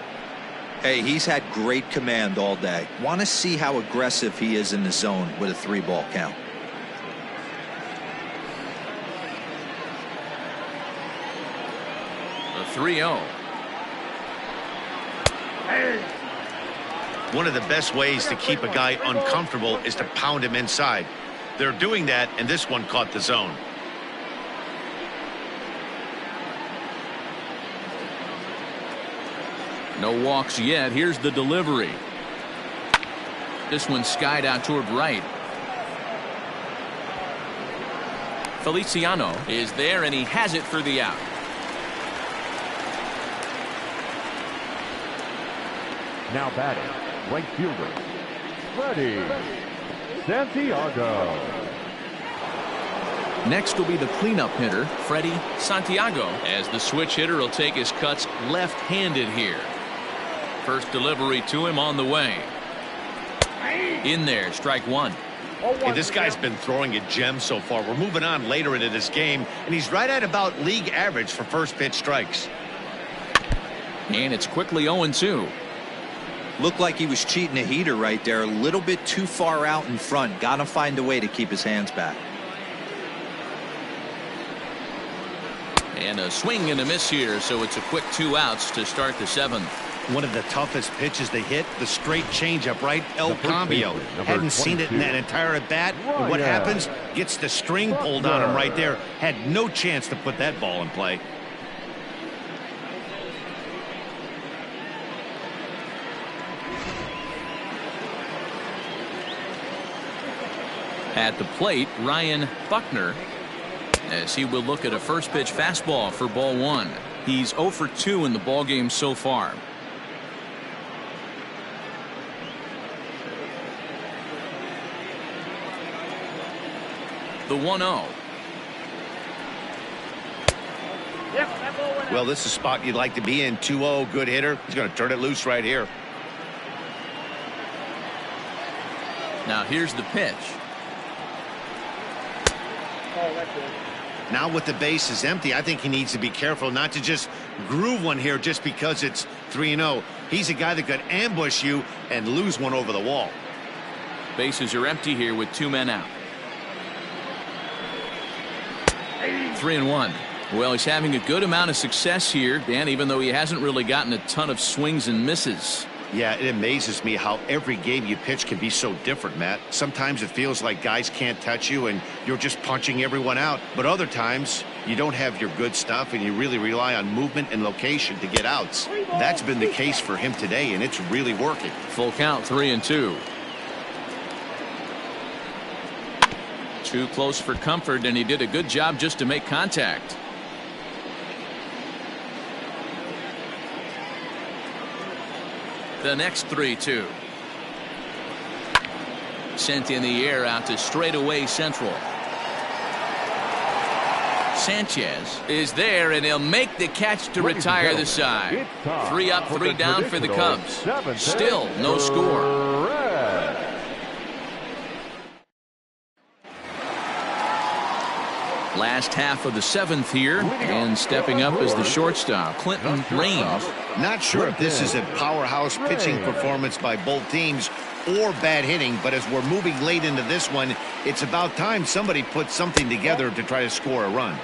Speaker 4: Hey, he's had great command all day. Want to see how aggressive he is in the zone with a 3-ball count.
Speaker 1: A 3-0.
Speaker 2: One of the best ways to keep a guy uncomfortable is to pound him inside. They're doing that, and this one caught the zone.
Speaker 1: No walks yet. Here's the delivery. This one skied out toward right. Feliciano is there, and he has it for the out.
Speaker 3: Now batting, right fielder, Freddie Santiago.
Speaker 1: Next will be the cleanup hitter, Freddie Santiago, as the switch hitter will take his cuts left-handed here. First delivery to him on the way. In there, strike 1.
Speaker 2: Hey, this guy's been throwing a gem so far. We're moving on later into this game, and he's right at about league average for first pitch strikes.
Speaker 1: And it's quickly 0-2.
Speaker 4: Looked like he was cheating a heater right there. A little bit too far out in front. Got to find a way to keep his hands back.
Speaker 1: And a swing and a miss here, so it's a quick 2 outs to start the 7th.
Speaker 2: One of the toughest pitches to hit, the straight changeup, right? El Cambio. Hadn't seen it in that entire at bat. And what happens? Gets the string pulled on him right there. Had no chance to put that ball in play.
Speaker 1: At the plate, Ryan Buckner, as he will look at a first pitch fastball for ball 1. He's 0 for 2 in the ball game so far. The 1-0.
Speaker 2: Well, this is a spot you'd like to be in. 2-0, good hitter. He's going to turn it loose right here.
Speaker 1: Now here's the pitch.
Speaker 2: Now with the bases empty, I think he needs to be careful not to just groove one here just because it's 3-0. He's a guy that could ambush you and lose one over the wall.
Speaker 1: Bases are empty here with 2 men out. 3-1. Well, he's having a good amount of success here, Dan, even though he hasn't really gotten a ton of swings and misses.
Speaker 2: Yeah, it amazes me how every game you pitch can be so different, Matt. Sometimes it feels like guys can't touch you and you're just punching everyone out. But other times, you don't have your good stuff and you really rely on movement and location to get outs. That's been the case for him today, and it's really working.
Speaker 1: Full count, 3-2. Too close for comfort, and he did a good job just to make contact. The next 3-2. Sent in the air out to straightaway central. Sanchez is there, and he'll make the catch to retire the side. 3 up, 3 down for the Cubs. Still no score. Last half of the 7th here, and stepping up is the shortstop, Clinton Raines.
Speaker 2: Not sure if this is a powerhouse pitching performance by both teams or bad hitting, but as we're moving late into this one, it's about time somebody puts something together to try to score a run.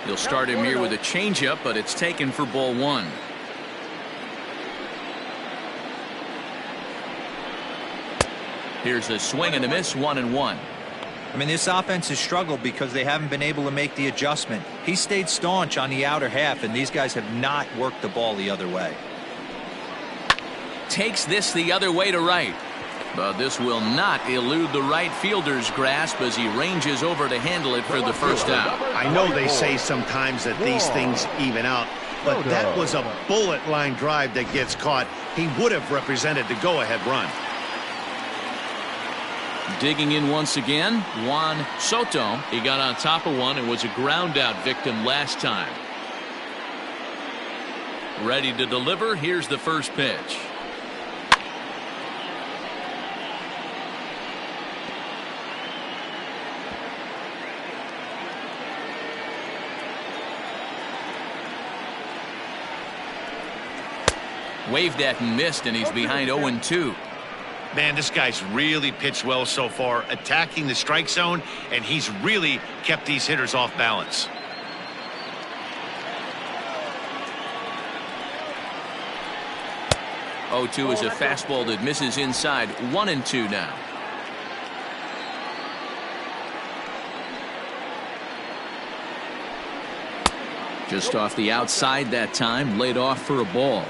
Speaker 1: You'll start him here with a changeup, but it's taken for ball 1. Here's a swing and a miss, 1-1.
Speaker 4: I mean, this offense has struggled because they haven't been able to make the adjustment. He stayed staunch on the outer half, and these guys have not worked the ball the other way.
Speaker 1: Takes this the other way to right. But this will not elude the right fielder's grasp as he ranges over to handle it for the first out.
Speaker 2: I know they say sometimes that these things even out, but that was a bullet line drive that gets caught. He would have represented the go-ahead run.
Speaker 1: Digging in once again, Juan Soto. He got on top of one and was a ground out victim last time. Ready to deliver. Here's the first pitch. Waved at and missed, and he's behind 0-2.
Speaker 2: Man, this guy's really pitched well so far, attacking the strike zone, and he's really kept these hitters off balance.
Speaker 1: Oh-2 is a fastball that misses inside. 1-2 now. Just off the outside that time, laid off for a ball.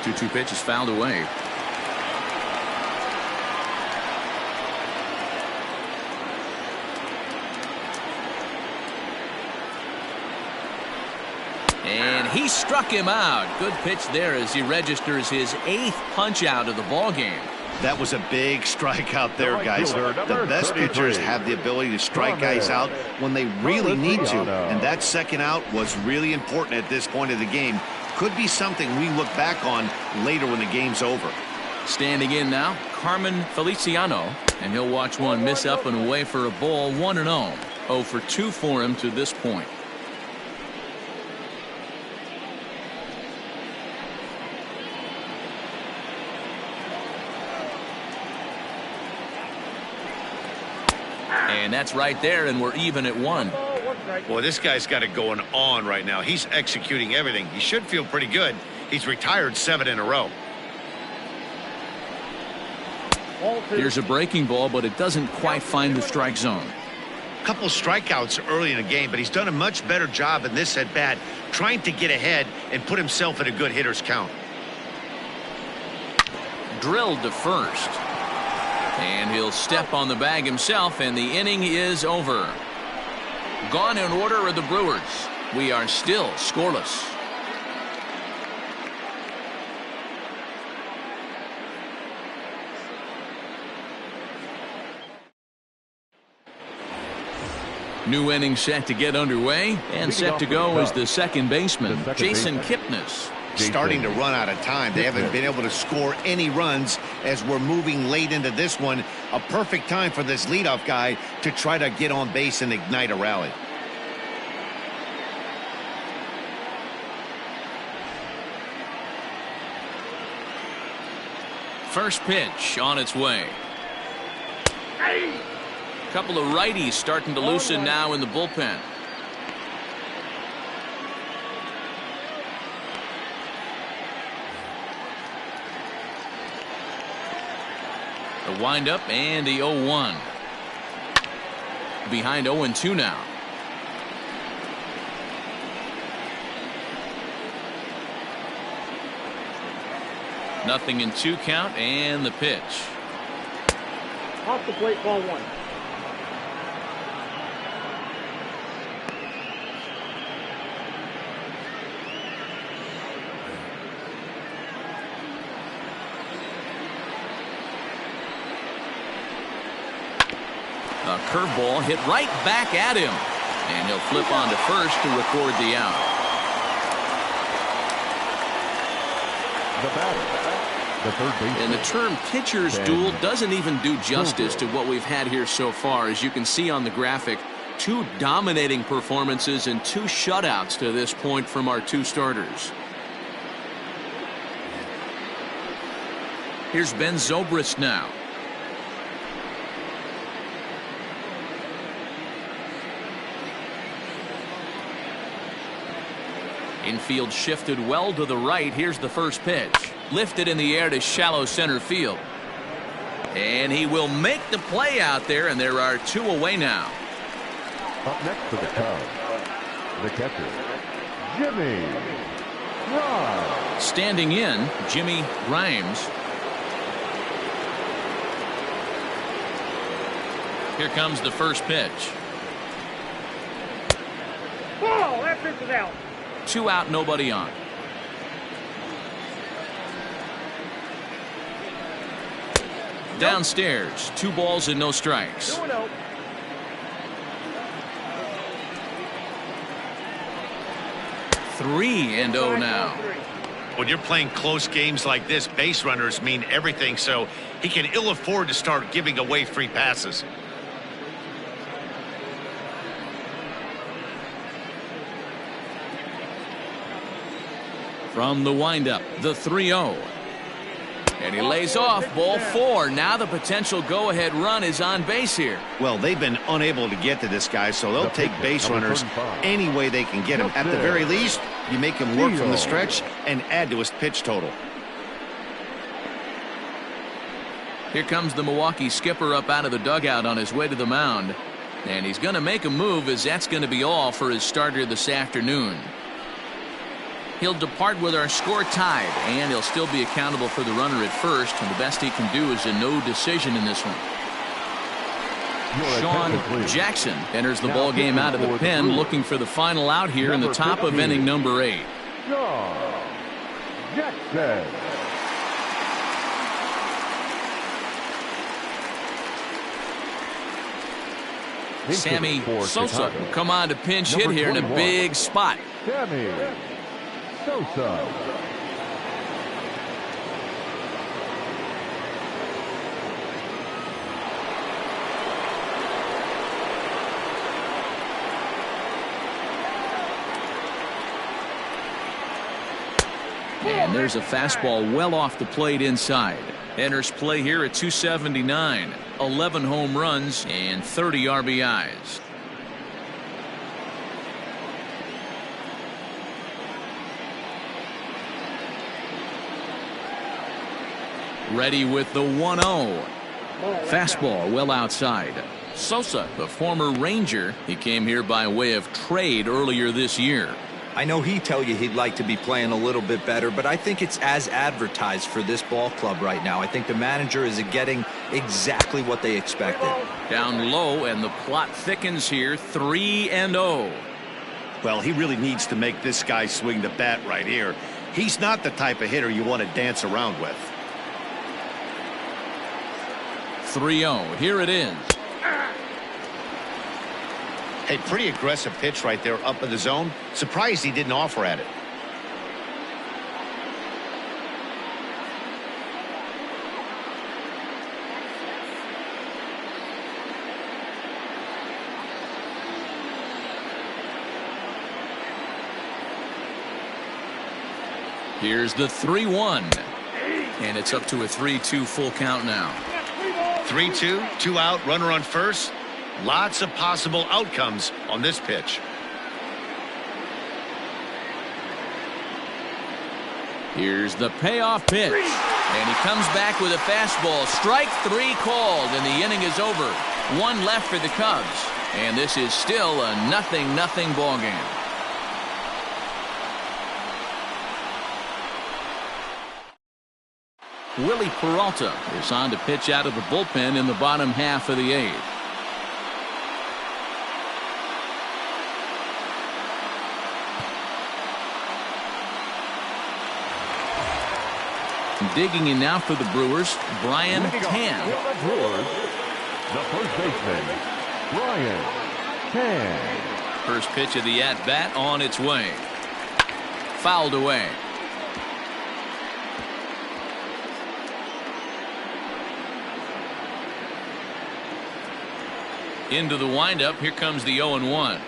Speaker 1: 2-2 pitch is fouled away. And he struck him out. Good pitch there as he registers his 8th punch out of the ball game.
Speaker 2: That was a big strikeout there, guys. The best pitchers have the ability to strike guys out when they really need to, and that second out was really important at this point of the game. Could be something we look back on later when the game's over.
Speaker 1: Standing in now, Carmen Feliciano, and he'll watch one miss up and away for a ball. 1-0. 0 for 2 for him to this point. And that's right there, and we're even at 1.
Speaker 2: Boy, this guy's got it going on right now. He's executing everything. He should feel pretty good. He's retired 7 in a row.
Speaker 1: Here's a breaking ball, but it doesn't quite find the strike zone.
Speaker 2: Couple strikeouts early in the game, but he's done a much better job in this at-bat, trying to get ahead and put himself in a good hitter's count.
Speaker 1: Drilled to first. And he'll step on the bag himself, and the inning is over. Gone in order are the Brewers. We are still scoreless. New inning set to get underway, and set to go is the second baseman, Jason Kipnis.
Speaker 2: Starting to run out of time. They haven't been able to score any runs as we're moving late into this one. A perfect time for this leadoff guy to try to get on base and ignite a rally. First pitch on its way.
Speaker 1: A couple of righties starting to loosen now in the bullpen. The windup and the 0-1. Behind 0-2 now. Nothing in 2 count and the pitch.
Speaker 5: Off the plate, ball 1.
Speaker 1: A curveball hit right back at him. And he'll flip on to first to record the out.
Speaker 3: The batter, the third baseman.
Speaker 1: And the term pitcher's duel doesn't even do justice to what we've had here so far. As you can see on the graphic, 2 dominating performances and 2 shutouts to this point from our 2 starters. Here's Ben Zobrist now. Infield shifted well to the right. Here's the first pitch. Lifted in the air to shallow center field. And he will make the play out there, and there are 2 away now.
Speaker 3: Up next for the Cubs, the catcher, Jimmy Grimes.
Speaker 1: Standing in, Jimmy Grimes. Here comes the first pitch.
Speaker 5: Ball, that pitch is out.
Speaker 1: 2 out, nobody on. Downstairs, 2 balls and no strikes.
Speaker 5: 2-0.
Speaker 1: Three and 0 now.
Speaker 2: When you're playing close games like this, base runners mean everything, so he can ill afford to start giving away free passes.
Speaker 1: From the windup, the 3-0. And he lays off, ball 4. Now the potential go-ahead run is on base here.
Speaker 2: Well, they've been unable to get to this guy, so they'll take base runners any way they can get him. At the very least, you make him work from the stretch and add to his pitch total.
Speaker 1: Here comes the Milwaukee skipper up out of the dugout on his way to the mound. And he's going to make a move, as that's going to be all for his starter this afternoon. He'll depart with our score tied, and he'll still be accountable for the runner at first, and the best he can do is a no decision in this one. Sean Jackson enters the ball game out of the pen, looking for the final out here in the top of inning number 8.
Speaker 3: Sean Jackson.
Speaker 1: Sammy Sosa will come on to pinch hit here in a big spot.
Speaker 3: Sammy Sosa.
Speaker 1: And there's a fastball well off the plate inside. Enters play here at 279. 11 home runs and 30 RBIs. Ready with the 1-0. Fastball well outside. Sosa, the former Ranger, he came here by way of trade earlier this year.
Speaker 4: I know he'd tell you he'd like to be playing a little bit better, but I think it's as advertised for this ball club right now. I think the manager is getting exactly what they expected.
Speaker 1: Down low, and the plot thickens here. 3-0.
Speaker 2: Well, he really needs to make this guy swing the bat right here. He's not the type of hitter you want to dance around with.
Speaker 1: 3-0. Here it is.
Speaker 2: Hey, pretty aggressive pitch right there up in the zone. Surprised he didn't offer at it.
Speaker 1: Here's the 3-1. And it's up to a 3-2 full count now.
Speaker 2: 3-2, 2 out, runner on first. Lots of possible outcomes on this pitch.
Speaker 1: Here's the payoff pitch. And he comes back with a fastball. Strike 3 called, and the inning is over. 1 left for the Cubs. And this is still a 0-0 ball game. Willie Peralta is on to pitch out of the bullpen in the bottom half of the 8th. Digging in now for the Brewers, Brian Tan.
Speaker 3: Brewers, the first baseman, Brian Tan.
Speaker 1: First pitch of the at-bat on its way. Fouled away. Into the windup. Here comes the 0-1.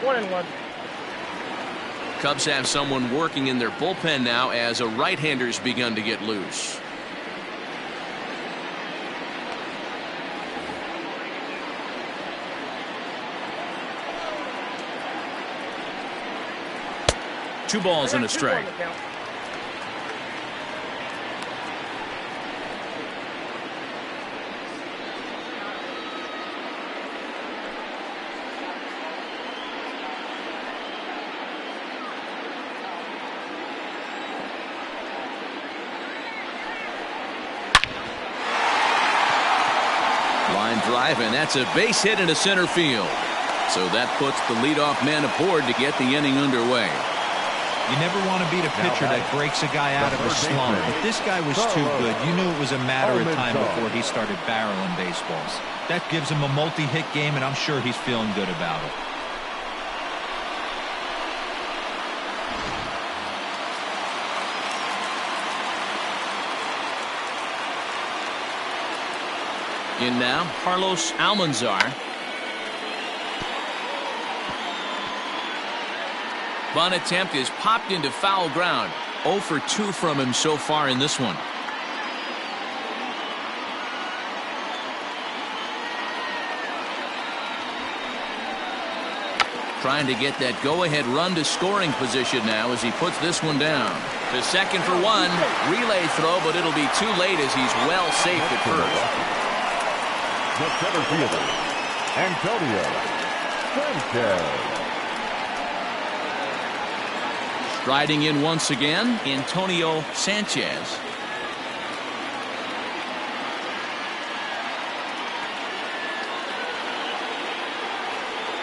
Speaker 5: 1-1.
Speaker 1: Cubs have someone working in their bullpen now as a right-hander's begun to get loose. Two balls and a strike. Line drive, and that's a base hit into center field. So that puts the leadoff man aboard to get the inning underway.
Speaker 4: You never want to beat a pitcher that breaks a guy out of a slump. But this guy was too good. You knew it was a matter of time before he started barreling baseballs. That gives him a multi-hit game, and I'm sure he's feeling good about it.
Speaker 1: In now, Carlos Almanzar. Bunt attempt is popped into foul ground. 0 for 2 from him so far in this one. Trying to get that go-ahead run to scoring position now as he puts this one down. To second for 1. Relay throw, but it'll be too late as he's well safe at first.
Speaker 3: The center fielder, Antonio Sanchez.
Speaker 1: Striding in once again, Antonio Sanchez.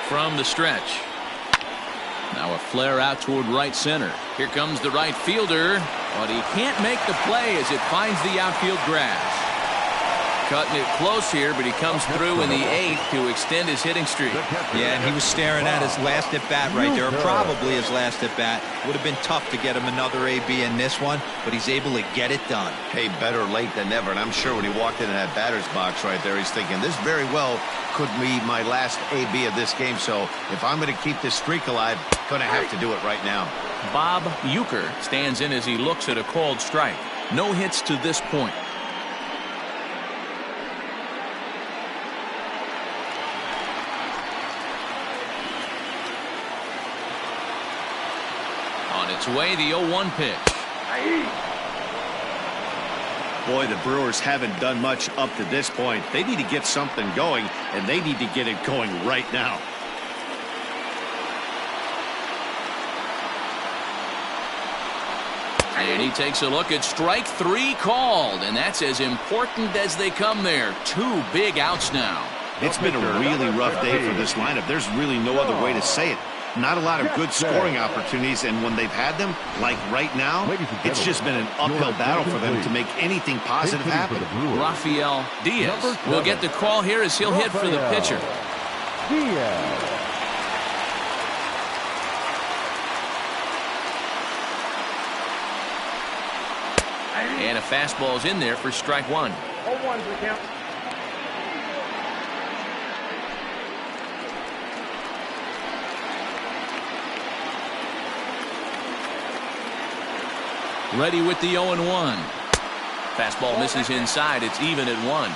Speaker 1: From the stretch. Now a flare out toward right center. Here comes the right fielder, but he can't make the play as it finds the outfield grass. Cutting it close here, but he comes through in the 8th to extend his hitting streak.
Speaker 4: Yeah, and he was staring at his last at-bat right there, probably his last at-bat. Would have been tough to get him another AB in this one, but he's able to get it done.
Speaker 2: Hey, better late than never, and I'm sure when he walked into that batter's box right there, he's thinking, this very well could be my last AB of this game, so if I'm going to keep this streak alive, going to have to do it right now.
Speaker 1: Bob Uecker stands in as he looks at a called strike. No hits to this point. Its way, the 0-1 pitch.
Speaker 2: Boy, the Brewers haven't done much up to this point. They need to get something going, and they need to get it going right now.
Speaker 1: And he takes a look at strike 3 called, and that's as important as they come there. 2 big outs now.
Speaker 2: It's been a really rough day for this lineup. There's really no other way to say it. Not a lot of good scoring opportunities, and when they've had them, like right now, it's just been an uphill battle for them to make anything positive happen.
Speaker 1: Rafael Diaz will get the call here as he'll hit for the pitcher. And a fastball's in there for strike 1.
Speaker 5: 0-1's the count.
Speaker 1: Ready with the 0-1. Fastball misses inside. It's even at 1.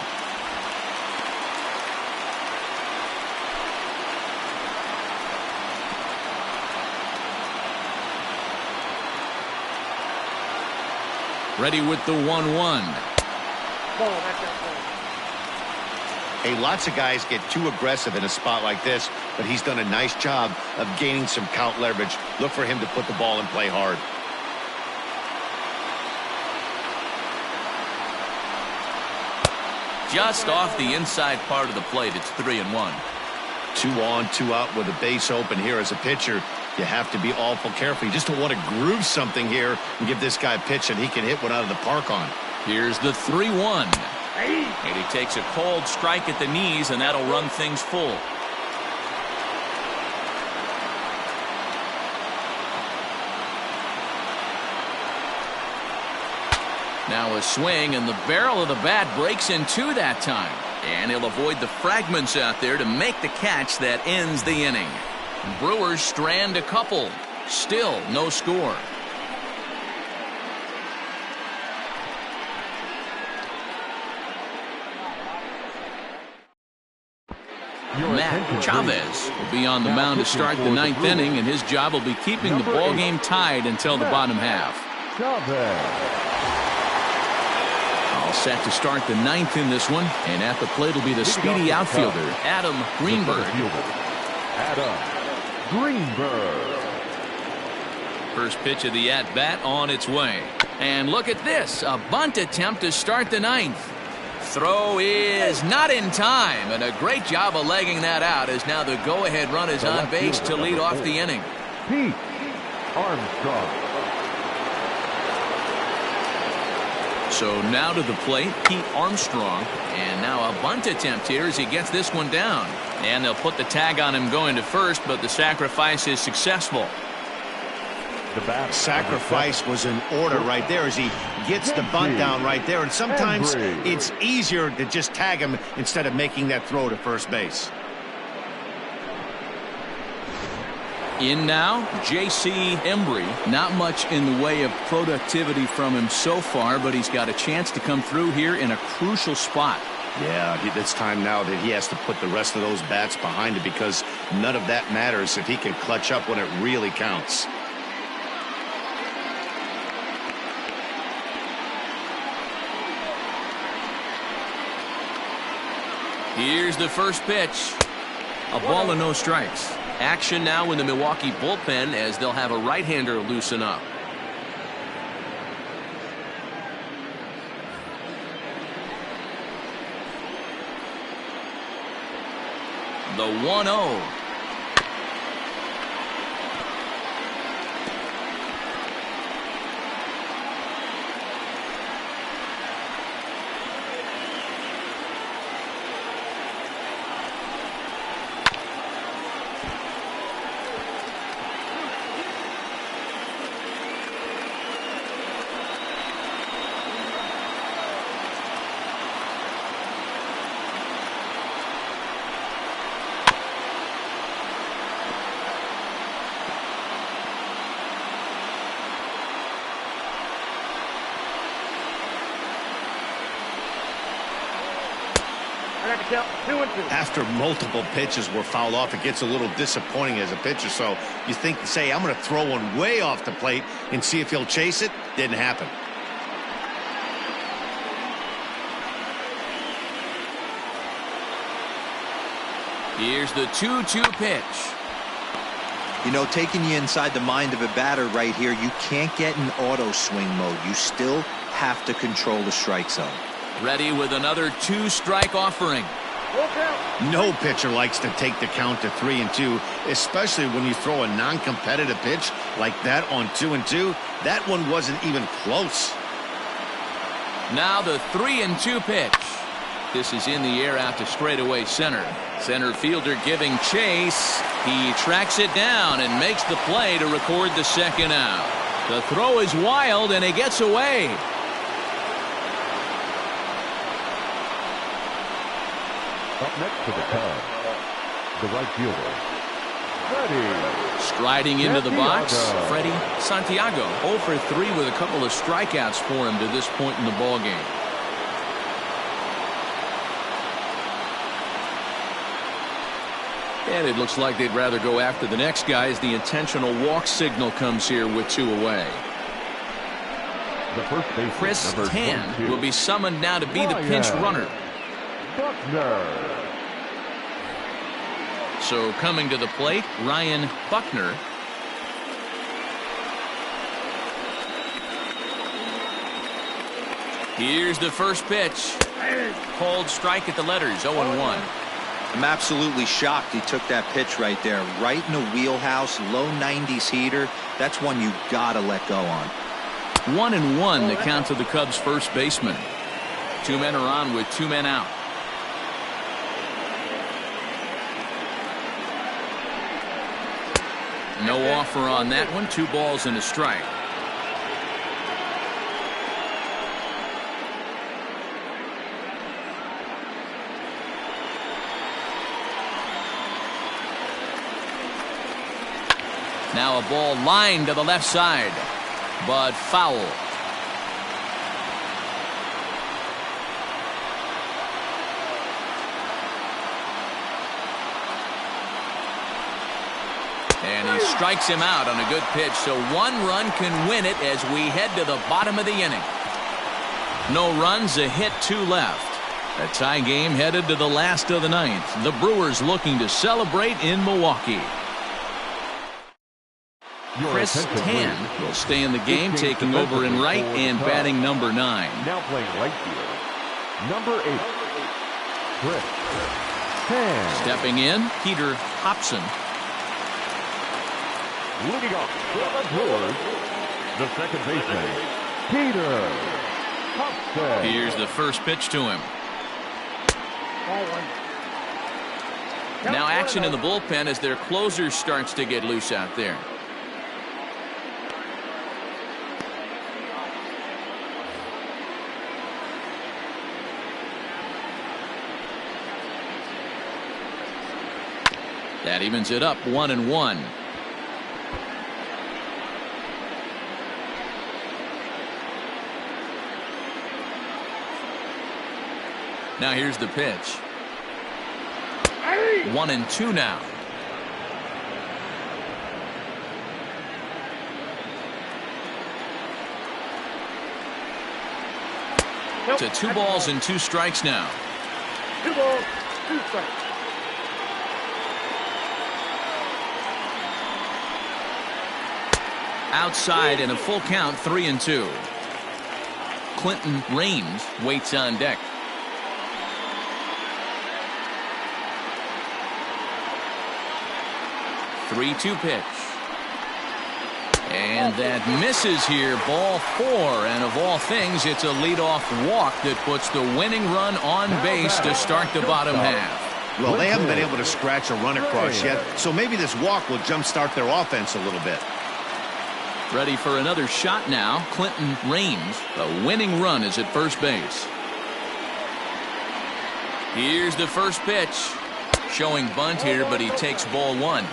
Speaker 1: Ready with the 1-1.
Speaker 2: Hey, lots of guys get too aggressive in a spot like this, but he's done a nice job of gaining some count leverage. Look for him to put the ball in play hard.
Speaker 1: Just off the inside part of the plate. It's 3-1.
Speaker 2: 2 on, 2 out with a base open here as a pitcher. You have to be awful careful. You just don't want to groove something here and give this guy a pitch that he can hit one out of the park on.
Speaker 1: Here's the 3-1. And he takes a cold strike at the knees, and that'll run things full. Now a swing, and the barrel of the bat breaks in two that time. And he'll avoid the fragments out there to make the catch that ends the inning. Brewers strand a couple. Still no score. Matt Chavez will be on the mound to start the 9th inning, and his job will be keeping the ball game tied until the bottom half. All set to start the 9th in this one, and at the plate will be the speedy outfielder Adam Greenberg. First pitch of the at-bat on its way. And look at this, a bunt attempt to start the 9th. Throw is not in time, and a great job of legging that out, as now the go-ahead run is on base to lead off the inning.
Speaker 3: Pete Armstrong.
Speaker 1: So now to the plate, Pete Armstrong, and now a bunt attempt here as he gets this one down. And they'll put the tag on him going to first, but the sacrifice is successful.
Speaker 2: The sacrifice was in order right there as he gets the bunt down right there. And sometimes it's easier to just tag him instead of making that throw to first base.
Speaker 1: In now, J.C. Embry. Not much in the way of productivity from him so far, but he's got a chance to come through here in a crucial spot.
Speaker 2: Yeah, it's time now that he has to put the rest of those bats behind it, because none of that matters if he can clutch up when it really counts.
Speaker 1: Here's the first pitch. A ball and no strikes. Action now in the Milwaukee bullpen as they'll have a right-hander loosen up. The 1-0.
Speaker 2: After multiple pitches were fouled off, it gets a little disappointing as a pitcher. So you think, say, I'm going to throw one way off the plate and see if he'll chase it. Didn't happen.
Speaker 1: Here's the 2-2 pitch.
Speaker 4: You know, taking you inside the mind of a batter right here, you can't get in auto swing mode. You still have to control the strike zone.
Speaker 1: Ready with another 2-strike offering.
Speaker 2: No pitcher likes to take the count to 3-2, especially when you throw a non-competitive pitch like that on 2-2. That one wasn't even close.
Speaker 1: Now the 3-2 pitch. This is in the air out to straightaway center. Center fielder giving chase. He tracks it down and makes the play to record the second out. The throw is wild and he gets away.
Speaker 3: Up next for the Cubs, the right fielder, Freddie.
Speaker 1: Striding into the box,
Speaker 3: Santiago.
Speaker 1: Freddie Santiago. 0 for 3 with a couple of strikeouts for him to this point in the ball game. And it looks like they'd rather go after the next guy as the intentional walk signal comes here with 2 away.
Speaker 3: The first baseman,
Speaker 1: Chris
Speaker 3: number
Speaker 1: Tan
Speaker 3: 22.
Speaker 1: will be summoned now to be the pinch runner.
Speaker 3: Buckner.
Speaker 1: So coming to the plate, Ryan Buckner. Here's the first pitch. Cold strike at the letters, 0-1.
Speaker 4: I'm absolutely shocked he took that pitch right there. Right in the wheelhouse, low 90s heater. That's one you gotta let go on.
Speaker 1: 1-1 the count to the Cubs first baseman. 2 men are on with 2 men out. No offer on that one. 2 balls and a strike. Now a ball lined to the left side, but foul. And he strikes him out on a good pitch, so 1 run can win it as we head to the bottom of the inning. No runs, a hit, 2 left. A tie game headed to the last of the 9th. The Brewers looking to celebrate in Milwaukee. Chris Tan will stay in the game, taking over in right and batting number 9.
Speaker 3: Now playing right field, number 8, Chris Tan.
Speaker 1: Stepping in, Peter Hobson.
Speaker 3: Leading off for the Brewers, the second baseman, Peter Hobson.
Speaker 1: Here's the first pitch to him.
Speaker 5: Ball 1.
Speaker 1: Now action in the bullpen as their closer starts to get loose out there. That evens it up, 1-1. Now here's the pitch. 1-2 now. To 2 balls and 2 strikes now.
Speaker 5: 2 balls, 2 strikes.
Speaker 1: Outside in a full count, 3-2. Clinton Raines waits on deck. Three-two pitch. And that misses here, ball 4. And of all things, it's a leadoff walk that puts the winning run on base to start the bottom half.
Speaker 2: Well, they haven't been able to scratch a run across yet, so maybe this walk will jumpstart their offense a little bit.
Speaker 1: Ready for another shot now. Clinton Raines. The winning run is at first base. Here's the first pitch. Showing bunt here, but he takes ball 1.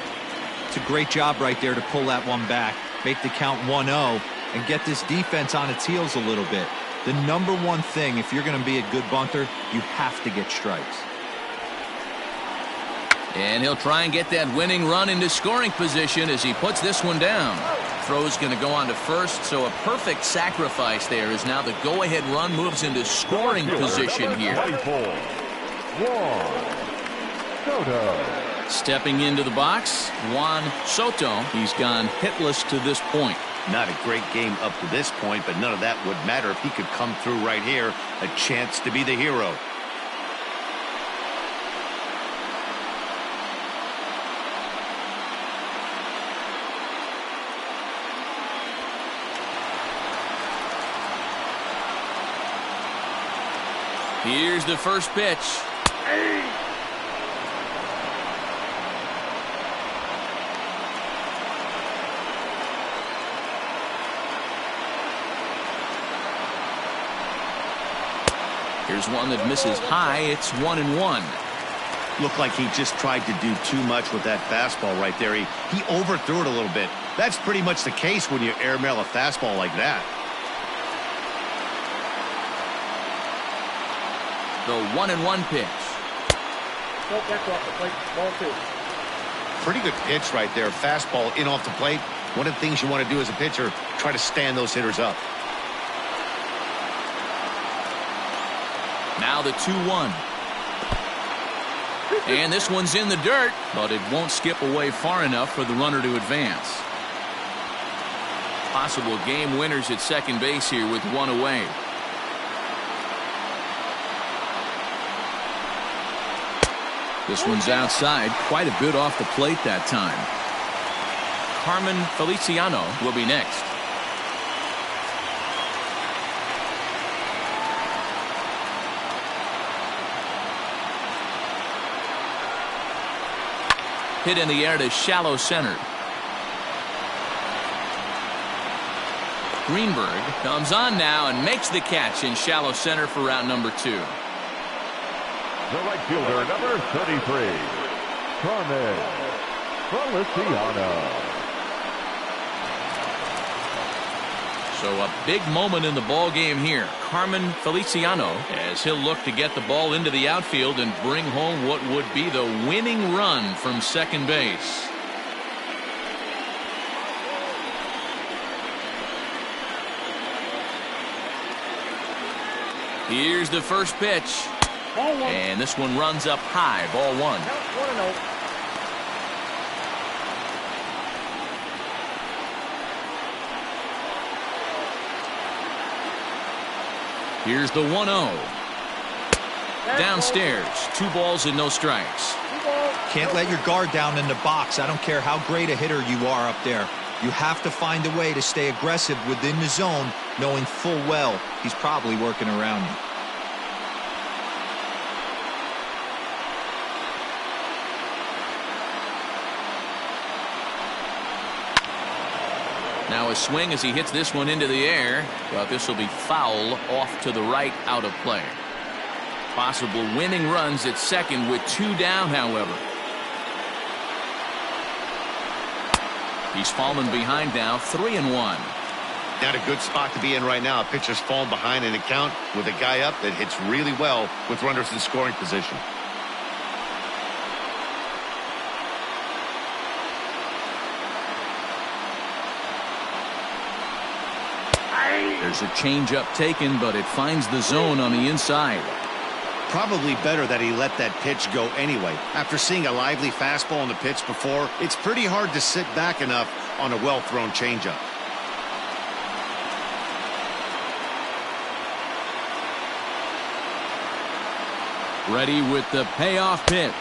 Speaker 4: It's a great job right there to pull that one back, make the count 1-0, and get this defense on its heels a little bit. The number one thing, if you're going to be a good bunter, you have to get strikes.
Speaker 1: And he'll try and get that winning run into scoring position as he puts this one down. Throw's going to go on to first, so a perfect sacrifice there as now the go-ahead run moves into scoring position here.
Speaker 3: 24, Juan Soto.
Speaker 1: Stepping into the box, Juan Soto. He's gone hitless to this point.
Speaker 2: Not a great game up to this point, but none of that would matter if he could come through right here. A chance to be the hero.
Speaker 1: Here's the first pitch. Here's one that misses high. It's 1-1.
Speaker 2: Looked like he just tried to do too much with that fastball right there. He overthrew it a little bit. That's pretty much the case when you airmail a fastball like that.
Speaker 1: The 1-1 pitch.
Speaker 5: Nope, that's off the plate. Ball 2.
Speaker 2: Pretty good pitch right there. Fastball in off the plate. One of the things you want to do as a pitcher, try to stand those hitters up.
Speaker 1: Now the 2-1. And this one's in the dirt, but it won't skip away far enough for the runner to advance. Possible game winners at second base here with one away. This one's outside, quite a bit off the plate that time. Carmen Feliciano will be next. Hit in the air to shallow center. Greenberg comes on now and makes the catch in shallow center for out number 2.
Speaker 3: The right fielder, number 33, Carmen Feliciano.
Speaker 1: So a big moment in the ball game here. Carmen Feliciano, as he'll look to get the ball into the outfield and bring home what would be the winning run from second base. Here's the first pitch.
Speaker 5: Ball 1.
Speaker 1: And this one runs up high. Ball 1.
Speaker 5: Count 1-0.
Speaker 1: Here's the 1-0. Downstairs, 2 balls and no strikes.
Speaker 4: Can't let your guard down in the box. I don't care how great a hitter you are up there. You have to find a way to stay aggressive within the zone, knowing full well he's probably working around you.
Speaker 1: Now a swing as he hits this one into the air, but this will be foul off to the right, out of play. Possible winning runs at second with 2 down, however. He's fallen behind now, 3-1.
Speaker 2: Not a good spot to be in right now. A pitcher's fallen behind in a count with a guy up that hits really well with runners in scoring position.
Speaker 1: There's a changeup taken, but it finds the zone on the inside.
Speaker 2: Probably better that he let that pitch go anyway. After seeing a lively fastball on the pitch before, it's pretty hard to sit back enough on a well-thrown changeup.
Speaker 1: Ready with the payoff pitch.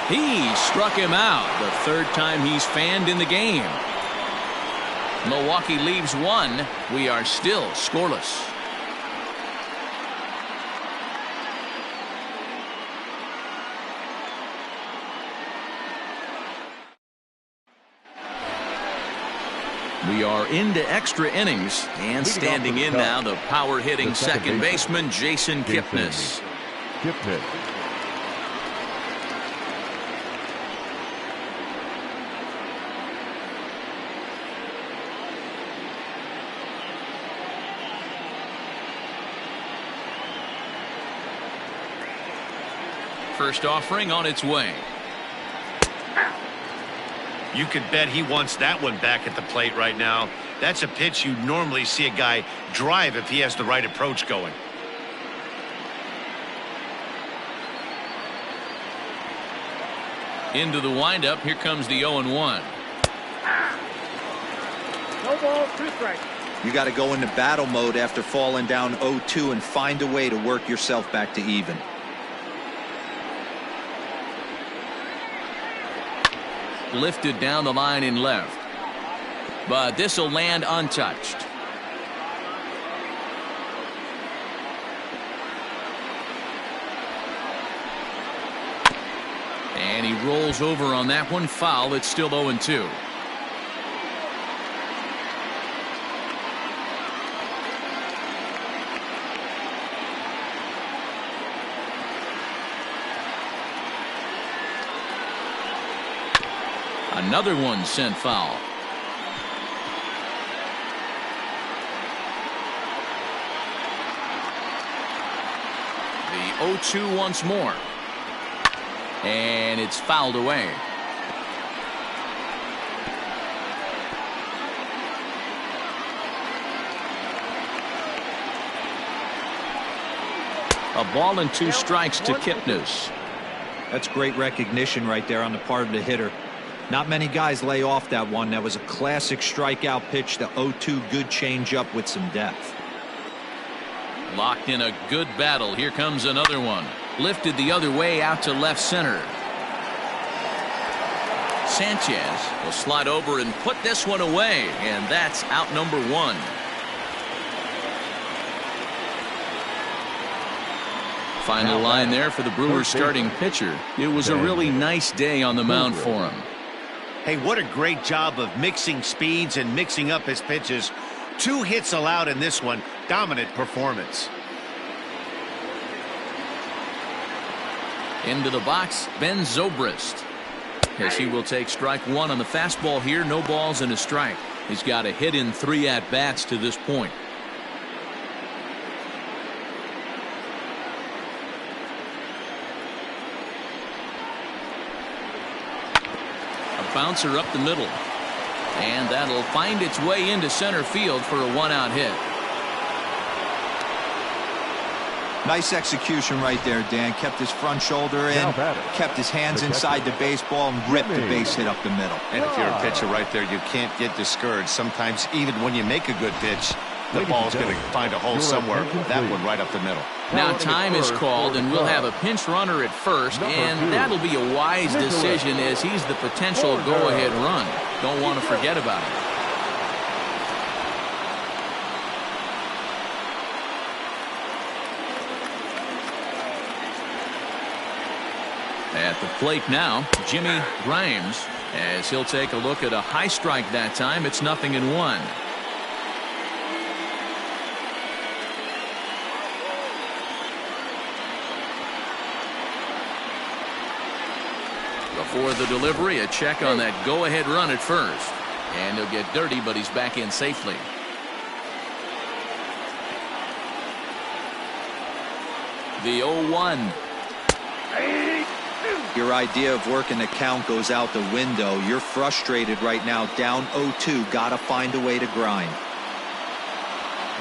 Speaker 1: He struck him out, the 3rd time he's fanned in the game. Milwaukee leaves 1. We are still scoreless. We are into extra innings, and standing in now, the power hitting second baseman Jason Kipnis. First offering on its way.
Speaker 2: You could bet he wants that one back at the plate right now. That's a pitch you normally see a guy drive if he has the right approach going.
Speaker 1: Into the windup. Here comes the 0-1.
Speaker 5: No ball, 2 strikes.
Speaker 4: You got to go into battle mode after falling down 0-2 and find a way to work yourself back to even.
Speaker 1: Lifted down the line in left, but this will land untouched. And he rolls over on that one. Foul. It's still 0-2. Another one sent foul. The 0-2 once more. And it's fouled away. A ball and 2 strikes to Kipnis.
Speaker 4: That's great recognition right there on the part of the hitter. Not many guys lay off that one. That was a classic strikeout pitch. The 0-2 good changeup with some depth.
Speaker 1: Locked in a good battle. Here comes another one. Lifted the other way out to left center. Sanchez will slide over and put this one away, and that's out number 1. Final line there for the Brewers starting pitcher. It was a really nice day on the mound for him.
Speaker 2: Hey, what a great job of mixing speeds and mixing up his pitches. 2 hits allowed in this one. Dominant performance.
Speaker 1: Into the box, Ben Zobrist. As he will take strike 1 on the fastball here. No balls and a strike. He's got a hit in 3 at-bats to this point. Bouncer up the middle, and that'll find its way into center field for a 1-out hit.
Speaker 4: Nice execution right there, Dan. Kept his front shoulder in, kept his hands inside the baseball, and ripped the base hit up the middle.
Speaker 2: And if you're a pitcher right there, you can't get discouraged. Sometimes even when you make a good pitch, the ball's going to find a hole somewhere. That one right up the middle.
Speaker 1: Now time is called, and we'll have a pinch runner at first, and that'll be a wise decision as he's the potential go-ahead run. Don't want to forget about it. At the plate now, Jimmy Grimes, as he'll take a look at a high strike that time. It's 0-1. Before the delivery, a check on that go-ahead run at first. And he'll get dirty, but he's back in safely. The 0-1.
Speaker 4: Your idea of working the count goes out the window. You're frustrated right now, down 0-2. Got to find a way to grind.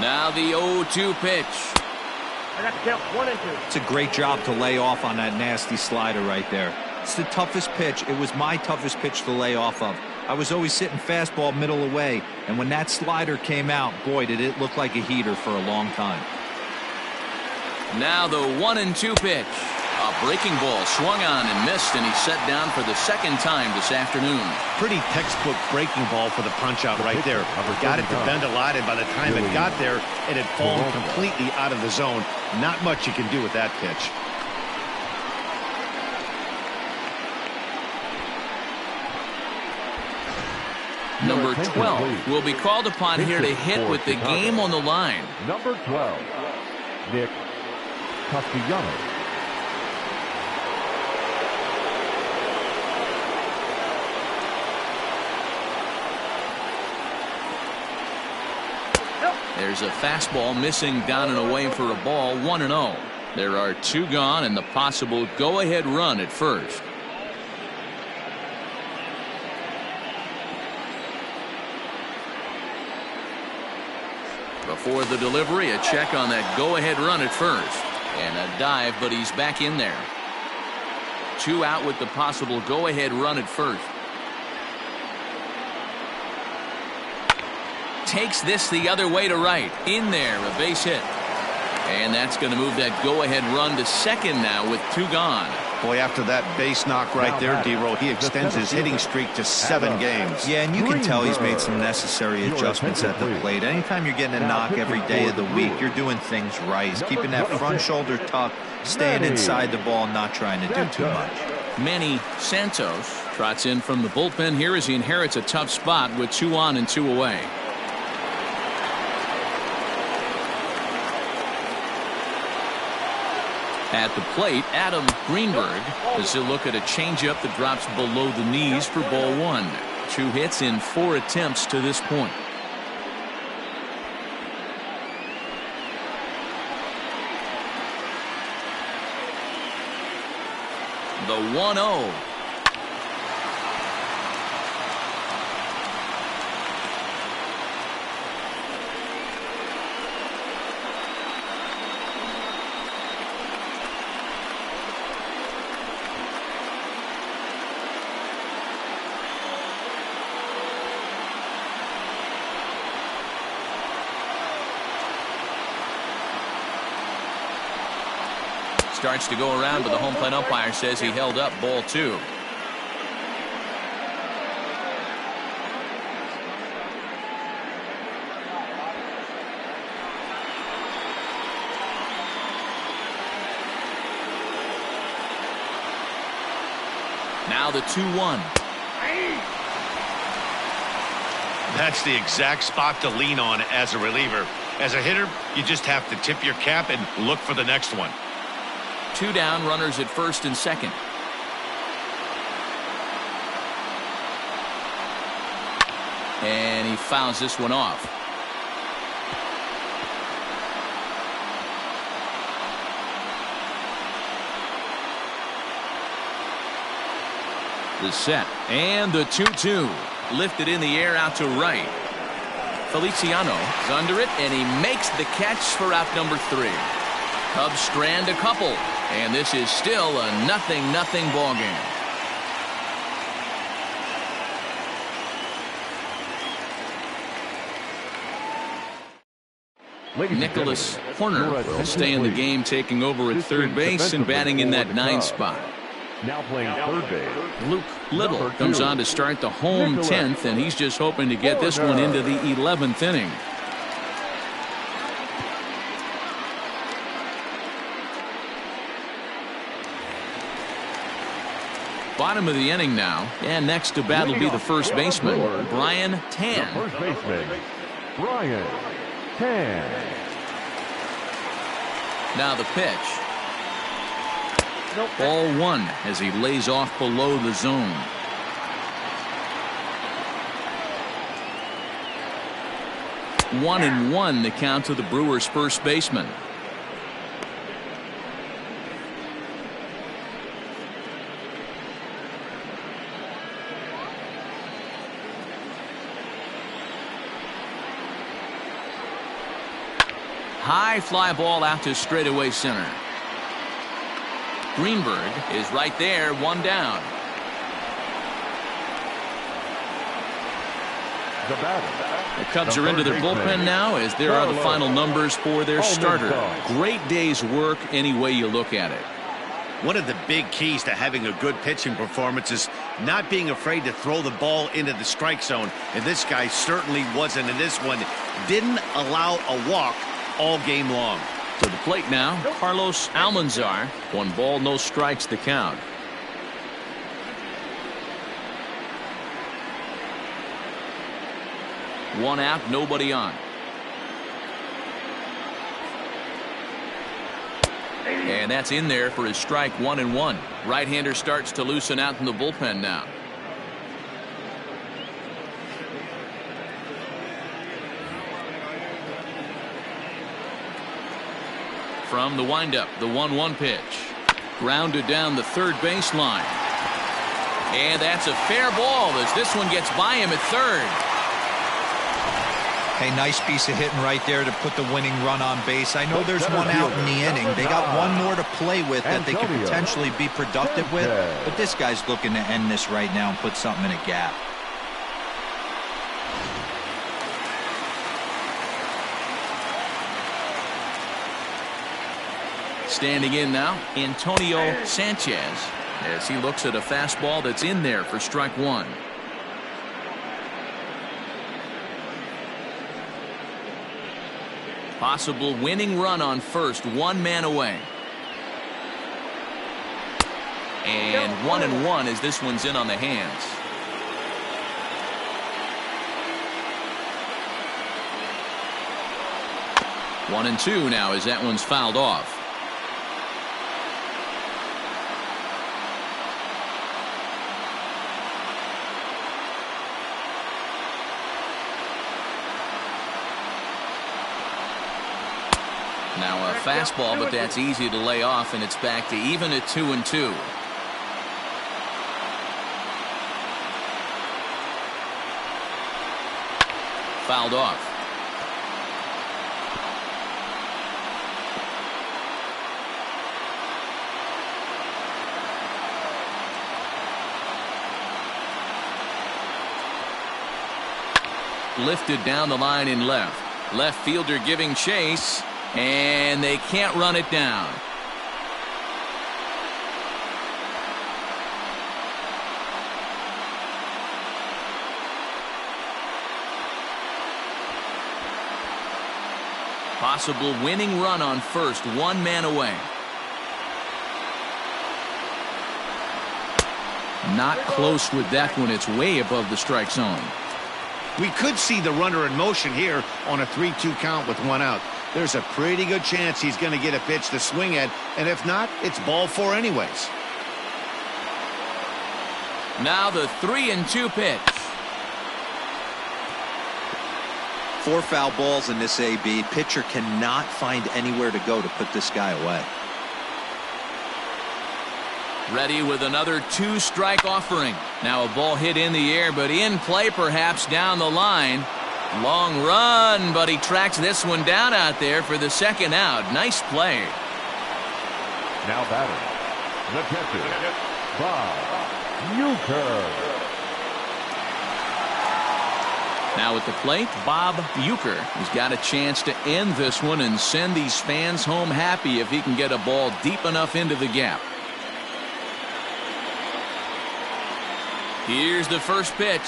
Speaker 1: Now the 0-2 pitch.
Speaker 5: I got to count 1 and 2.
Speaker 4: It's a great job to lay off on that nasty slider right there. It's the toughest pitch. It was my toughest pitch to lay off of. I was always sitting fastball middle away, and when that slider came out, boy, did it look like a heater for a long time.
Speaker 1: Now the 1-2 pitch. A breaking ball swung on and missed, and he's set down for the second time this afternoon.
Speaker 2: Pretty textbook breaking ball for the punch out right there. Got it to bend a lot, and by the time it got there, it had fallen completely out of the zone. Not much you can do with that pitch.
Speaker 1: Number 12 will be called upon here to hit with the game on the line.
Speaker 3: Number 12, Nick Castellanos.
Speaker 1: There's a fastball missing down and away for a ball. 1-0. There are 2 gone and the possible go-ahead run at first. Before the delivery, a check on that go-ahead run at first. And a dive, but he's back in there. 2 out with the possible go-ahead run at first. Takes this the other way to right. In there, a base hit. And that's going to move that go-ahead run to second now with 2 gone.
Speaker 2: Boy, after that base knock right there, D-Row, he extends his hitting streak to 7 games.
Speaker 4: Yeah, and you can tell he's made some necessary adjustments at the plate. Anytime you're getting a knock every day of the week, you're doing things right. He's keeping that front shoulder tucked, staying inside the ball, not trying to do too much.
Speaker 1: Manny Santos trots in from the bullpen here as he inherits a tough spot with 2 on and 2 away. At the plate, Adam Greenberg as he'll look at a changeup that drops below the knees for ball one. 2 hits in 4 attempts to this point. The 1-0. Starts to go around, but the home plate umpire says he held up ball 2. Now the 2-1.
Speaker 2: That's the exact spot to lean on as a reliever. As a hitter, you just have to tip your cap and look for the next one.
Speaker 1: 2 down, runners at first and second. And he fouls this one off. The set and the 2-2 lifted in the air out to right. Feliciano is under it, and he makes the catch for out number 3. Cubs strand a couple, and this is still a 0-0 ball game. Nicholas Horner will stay in the game, taking over at third base and batting in that 9 spot.
Speaker 3: Now playing third base,
Speaker 1: Luke Little comes on to start the home 10th, and he's just hoping to get this one into the 11th inning. Bottom of the inning now, and next to bat will be the first baseman, Brian Tan.
Speaker 3: First baseman, Brian Tan.
Speaker 1: Now the pitch. Ball 1 as he lays off below the zone. One and one the count to the Brewers' first baseman. High fly ball out to straightaway center. Greenberg is right there, 1 down. The Cubs are into their bullpen now, as there are the final numbers for their starter. Great day's work any way you look at it.
Speaker 2: One of the big keys to having a good pitching performance is not being afraid to throw the ball into the strike zone. And this guy certainly wasn't in this one. Didn't allow a walk all game long.
Speaker 1: To the plate now, Carlos Almanzar. 1 ball, no strikes the count. One out, nobody on. And that's in there for his strike, 1-1. Right-hander starts to loosen out in the bullpen now. From the windup, the 1-1 pitch. Grounded down the third baseline. And that's a fair ball as this one gets by him at third.
Speaker 4: Hey, nice piece of hitting right there to put the winning run on base. I know there's 1 out in the inning. They got 1 more to play with that they could potentially be productive with. But this guy's looking to end this right now and put something in a gap.
Speaker 1: Standing in now, Antonio Sanchez, as he looks at a fastball that's in there for strike 1. Possible winning run on first, 1 man away. And 1-1 as this one's in on the hands. One and two now as that one's fouled off. Now a fastball, but that's easy to lay off, and it's back to even at 2-2. Fouled off. Lifted down the line in left. Left fielder giving chase, and they can't run it down. Possible winning run on first, one man away. Not close with that one. It's way above the strike zone.
Speaker 2: We could see the runner in motion here on a 3-2 count with one out. There's a pretty good chance he's going to get a pitch to swing at, and if not, it's ball four anyways.
Speaker 1: Now the 3-2 pitch.
Speaker 4: 4 foul balls in this AB. Pitcher cannot find anywhere to go to put this guy away.
Speaker 1: Ready with another 2-strike offering. Now a ball hit in the air, but in play perhaps down the line. Long run, but he tracks this one down out there for the second out. Nice play.
Speaker 3: Now batting, the catcher, Bob Uecker.
Speaker 1: Now at the plate, Bob Uecker has got a chance to end this one and send these fans home happy if he can get a ball deep enough into the gap. Here's the first pitch.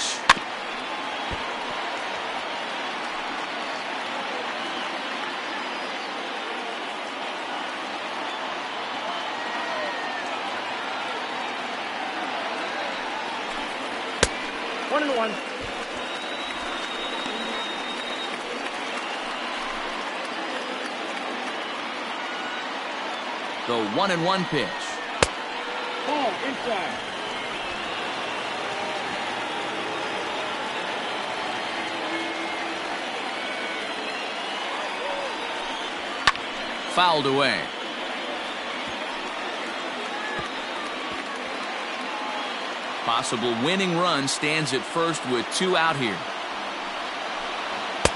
Speaker 5: One and one.
Speaker 1: The 1-1 pitch.
Speaker 5: Ball inside.
Speaker 1: Fouled away. Possible winning run stands at first with 2 out here.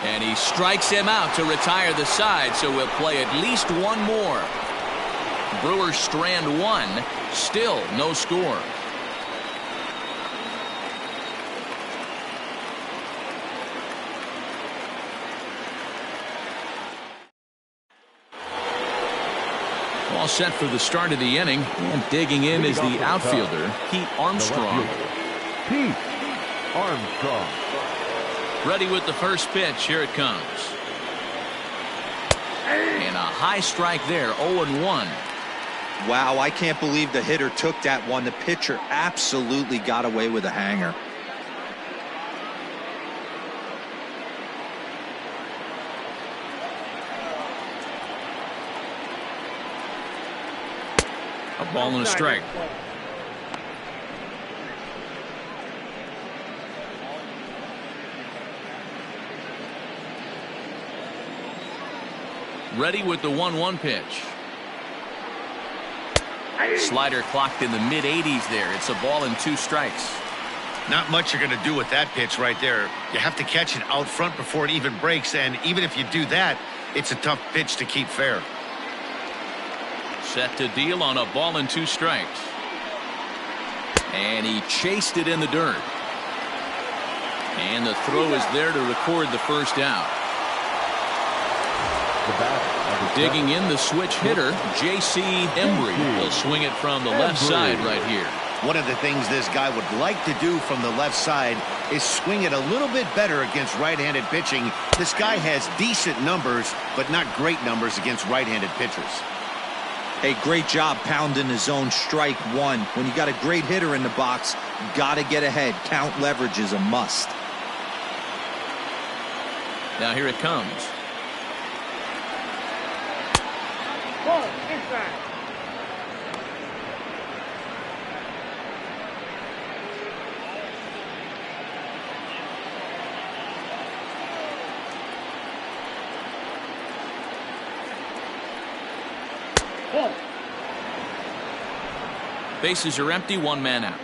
Speaker 1: And he strikes him out to retire the side, so we'll play at least one more. Brewers strand 1, still no score. All set for the start of the inning, and digging in is the outfielder, Pete Armstrong.
Speaker 3: Pete Armstrong.
Speaker 1: Ready with the first pitch. Here it comes. And a high strike there, 0-1.
Speaker 4: Wow, I can't believe the hitter took that one. The pitcher absolutely got away with a hanger.
Speaker 1: A ball and a strike. Ready with the 1-1 pitch. Slider clocked in the mid-80s there. It's a ball and 2 strikes.
Speaker 2: Not much you're going to do with that pitch right there. You have to catch it out front before it even breaks, and even if you do that, it's a tough pitch to keep fair.
Speaker 1: Set to deal on a ball and 2 strikes. And he chased it in the dirt. And the throw is there to record the first out. Digging in the switch hitter, J.C. Embry will swing it from the left side right here.
Speaker 2: One of the things this guy would like to do from the left side is swing it a little bit better against right-handed pitching. This guy has decent numbers, but not great numbers against right-handed pitchers.
Speaker 4: Hey, great job pounding the zone. Strike 1. When you got a great hitter in the box, got to get ahead. Count leverage is a must.
Speaker 1: Now here it comes.
Speaker 5: Ball inside. Ball.
Speaker 1: Bases are empty, one man out.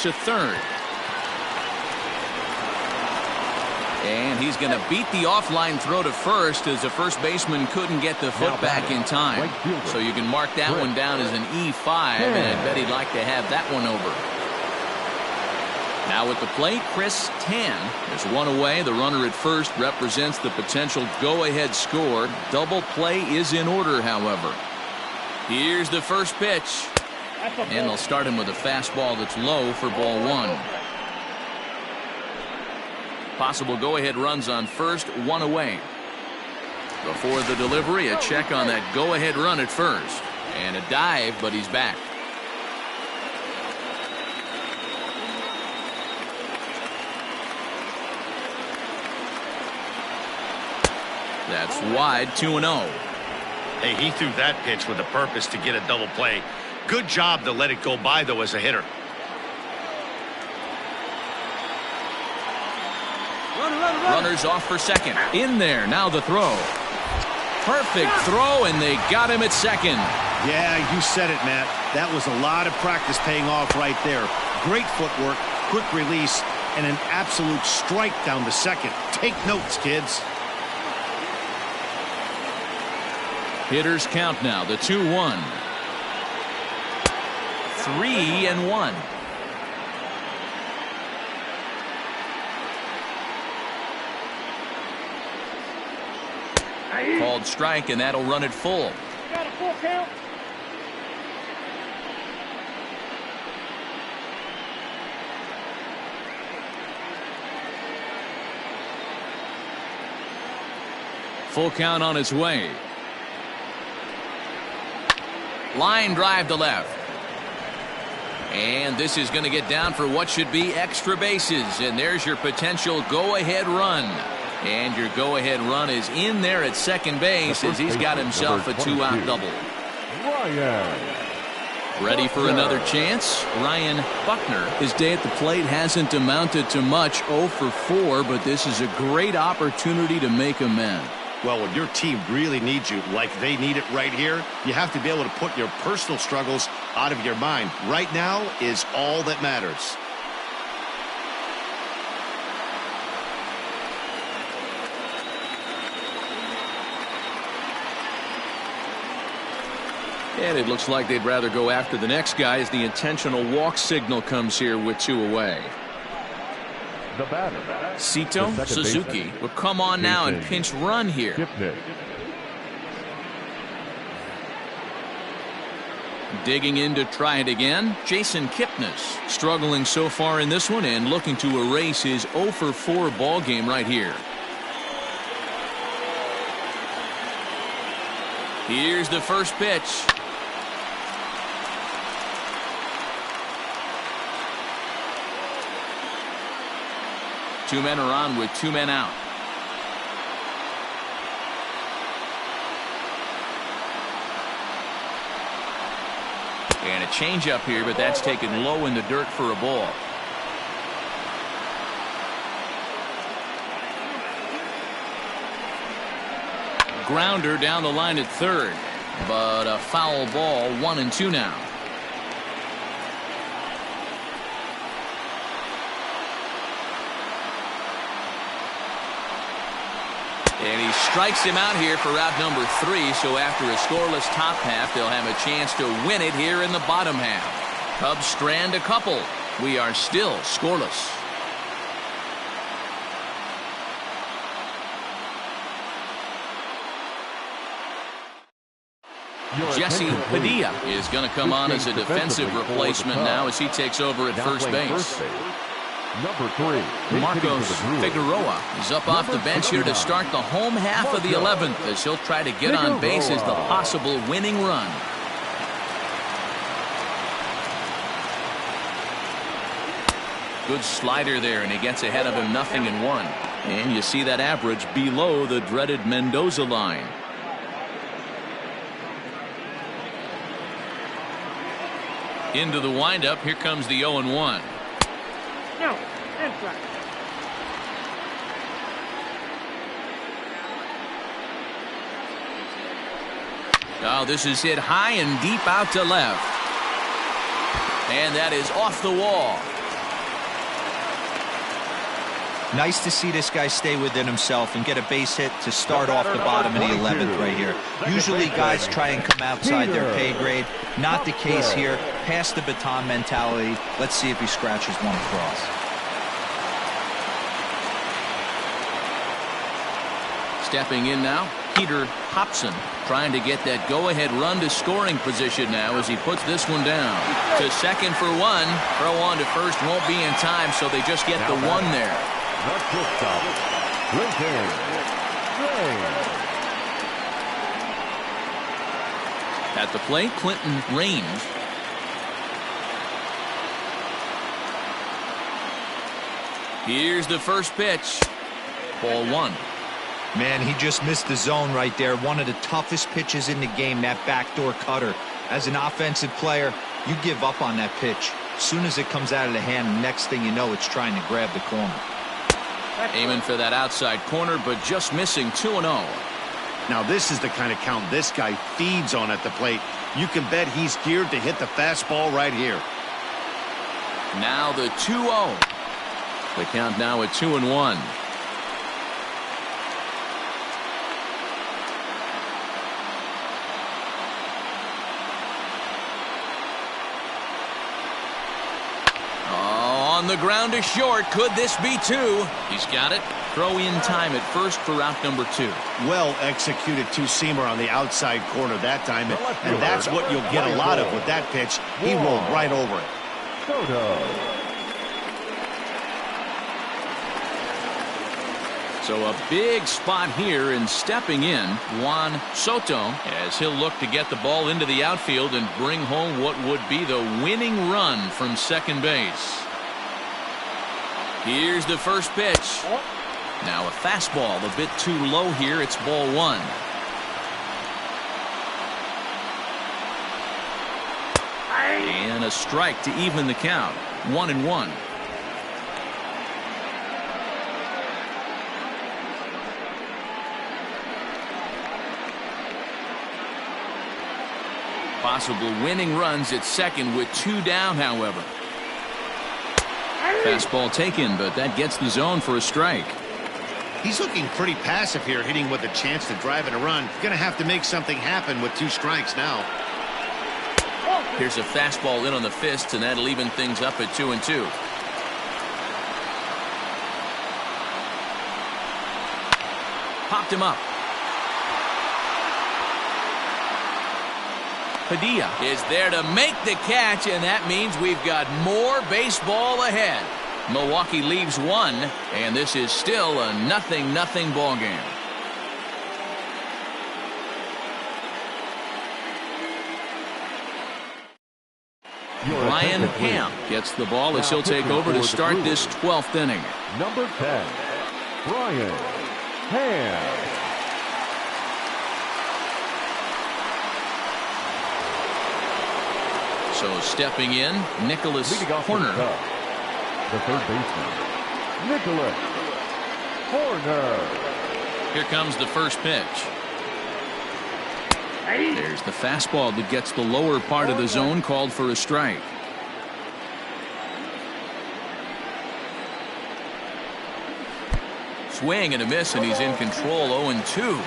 Speaker 1: To third. And he's going to beat the offline throw to first as the first baseman couldn't get the foot back in time. So you can mark that one down as an E5, and I bet he'd like to have that one over. Now at the plate, Chris Tan. There's one away. The runner at first represents the potential go-ahead score. Double play is in order, however. Here's the first pitch. And they'll start him with a fastball that's low for ball one. Possible go-ahead runs on first, one away. Before the delivery, a check on that go-ahead run at first. And a dive, but he's back. That's wide, 2-0.
Speaker 2: Hey, he threw that pitch with a purpose to get a double play. Good job to let it go by, though, as a hitter.
Speaker 1: Runners off for second. In there, now the throw. Perfect throw, and they got him at second.
Speaker 2: Yeah, you said it, Matt. That was a lot of practice paying off right there. Great footwork, quick release, and an absolute strike down the second. Take notes, kids.
Speaker 1: Hitters count now, the 2-1. 3-1. Called strike, and that'll run it full.
Speaker 5: Got a full count.
Speaker 1: Full count on its way. Line drive to left. And this is going to get down for what should be extra bases. And there's your potential go-ahead run. And your go-ahead run is in there at second base as he's got himself a two-out double. Ready for another chance? Ryan Buckner. His day at the plate hasn't amounted to much, 0 for 4, but this is a great opportunity to make amends.
Speaker 2: Well, when your team really needs you, like they need it right here, you have to be able to put your personal struggles out of your mind. Right now is all that matters.
Speaker 1: And it looks like they'd rather go after the next guy as the intentional walk signal comes here with 2 away.
Speaker 3: The batter,
Speaker 1: Sito Suzuki will come on now and pinch run here.
Speaker 3: Kipnis.
Speaker 1: Digging in to try it again, Jason Kipnis. Struggling so far in this one and looking to erase his 0 for 4 ball game right here. Here's the first pitch. Two men are on with 2 men out. And a changeup here, but that's taken low in the dirt for a ball. Grounder down the line at third, but a foul ball, 1-2 now. And he strikes him out here for out number 3. So after a scoreless top half, they'll have a chance to win it here in the bottom half. Cubs strand a couple. We are still scoreless. Jesse Padilla is going to come on as a defensive replacement now as he takes over at first base.
Speaker 3: Number 3,
Speaker 1: Marcos Figueroa is up off the bench here to start the home half of the 11th as he'll try to get on base as the possible winning run. Good slider there, and he gets ahead of him 0-1. And you see that average below the dreaded Mendoza line. Into the windup, here comes the 0-1.
Speaker 5: No, inside.
Speaker 1: Oh, this is hit high and deep out to left. And that is off the wall.
Speaker 4: Nice to see this guy stay within himself and get a base hit to start off the bottom of the 11th right here. Usually guys try and come outside their pay grade. Not the case here. Pass the baton mentality. Let's see if he scratches one across.
Speaker 1: Stepping in now, Peter Hobson, trying to get that go-ahead run to scoring position now as he puts this one down. To second for one. Throw on to first won't be in time, so they just get the one there. At the plate, Clinton Raines. Here's the first pitch. Ball one.
Speaker 4: Man, he just missed the zone right there. One of the toughest pitches in the game, that backdoor cutter. As an offensive player, you give up on that pitch. As soon as it comes out of the hand, next thing you know, it's trying to grab the corner.
Speaker 1: Aiming for that outside corner, but just missing 2-0.
Speaker 2: Now, this is the kind of count this guy feeds on at the plate. You can bet he's geared to hit the fastball right here.
Speaker 1: Now the 2-0. The count now at 2-1. On the ground to short. Could this be two? He's got it. Throw in time at first for out number 2.
Speaker 2: Well executed two-seamer on the outside corner that time, and that's what you'll get a lot of with that pitch. He rolled right over it.
Speaker 1: So a big spot here, and stepping in, Juan Soto, as he'll look to get the ball into the outfield and bring home what would be the winning run from second base. Here's the first pitch. Now a fastball a bit too low here. It's ball one. And a strike to even the count. 1-1. Possible winning runs at second with 2 down, however. Fastball taken, but that gets the zone for a strike.
Speaker 2: He's looking pretty passive here, hitting with a chance to drive in a run. Going to have to make something happen with 2 strikes now.
Speaker 1: Here's a fastball in on the fist, and that'll even things up at 2-2. Popped him up. Padilla is there to make the catch, and that means we've got more baseball ahead. Milwaukee leaves 1, and this is still a 0-0 ball game. Ryan Ham gets the ball as he'll take over to start this 12th inning.
Speaker 3: Number 10, Ryan Ham.
Speaker 1: So stepping in, Nicholas Horner.
Speaker 3: The third baseman, Nicholas Horner.
Speaker 1: Here comes the first pitch. There's the fastball that gets the lower part of the zone, called for a strike. Swing and a miss, and he's in control. 0-2.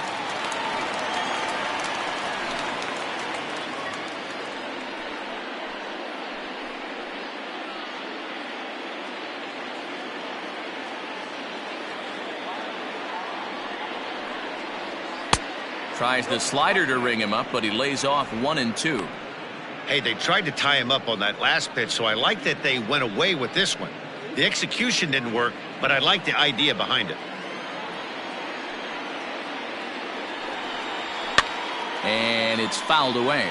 Speaker 1: Tries the slider to ring him up, but he lays off 1-2.
Speaker 2: Hey, they tried to tie him up on that last pitch, so I like that they went away with this one. The execution didn't work, but I like the idea behind it.
Speaker 1: And it's fouled away.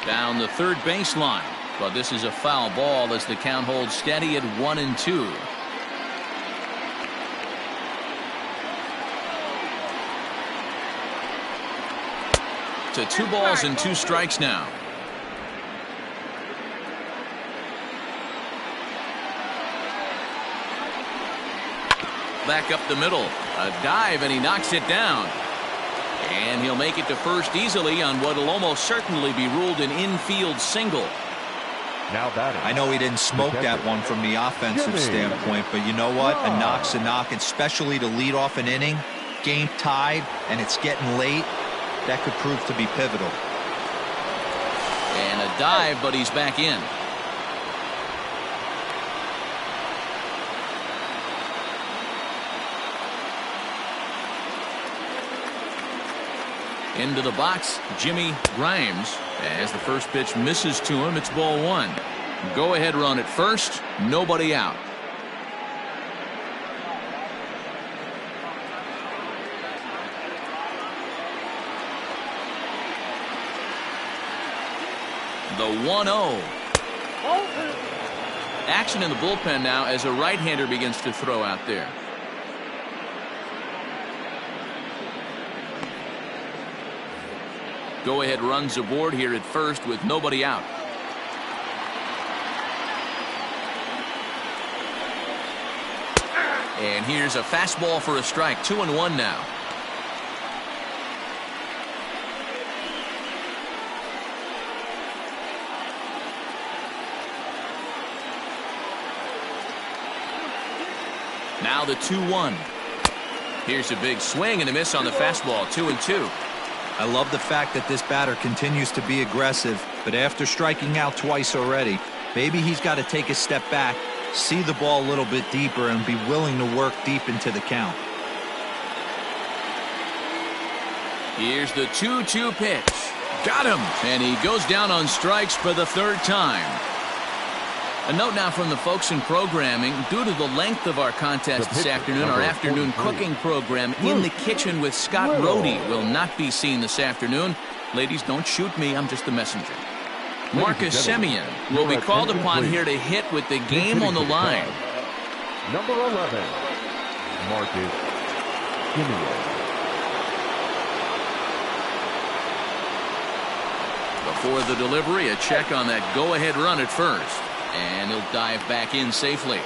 Speaker 1: Down the third baseline. But this is a foul ball as the count holds steady at 1-2. To 2 balls and 2 strikes now. back up the middle. A dive, and he knocks it down. And he'll make it to first easily on what will almost certainly be ruled an infield single.
Speaker 3: Now batting.
Speaker 4: I know he didn't smoke that one from the offensive standpoint, but you know what? A knock's a knock, especially to lead off an inning. Game tied, and it's getting late. That could prove to be pivotal.
Speaker 1: And a dive, but he's back in. Into the box, Jimmy Grimes. As the first pitch misses to him, it's ball one. Go ahead run at first, nobody out. The 1-0. Action in the bullpen now as a right-hander begins to throw out there. Go ahead runs aboard here at first with nobody out. And here's a fastball for a strike. 2-1 now. Now the 2-1. Here's a big swing and a miss on the fastball. 2-2.
Speaker 4: I love the fact that this batter continues to be aggressive, but after striking out twice already, maybe he's got to take a step back, see the ball a little bit deeper, and be willing to work deep into the count.
Speaker 1: Here's the 2-2 pitch. Got him. And he goes down on strikes for the third time. A note now from the folks in programming. Due to the length of our contest this afternoon, our afternoon cooking program, In the Kitchen with Scott Rohde, will not be seen this afternoon. Ladies, don't shoot me. I'm just the messenger. Marcus Semien will be called upon here to hit with the game on the line.
Speaker 3: Number 11, Marcus Semien.
Speaker 1: Before the delivery, a check on that go-ahead run at first. And he'll dive back in safely.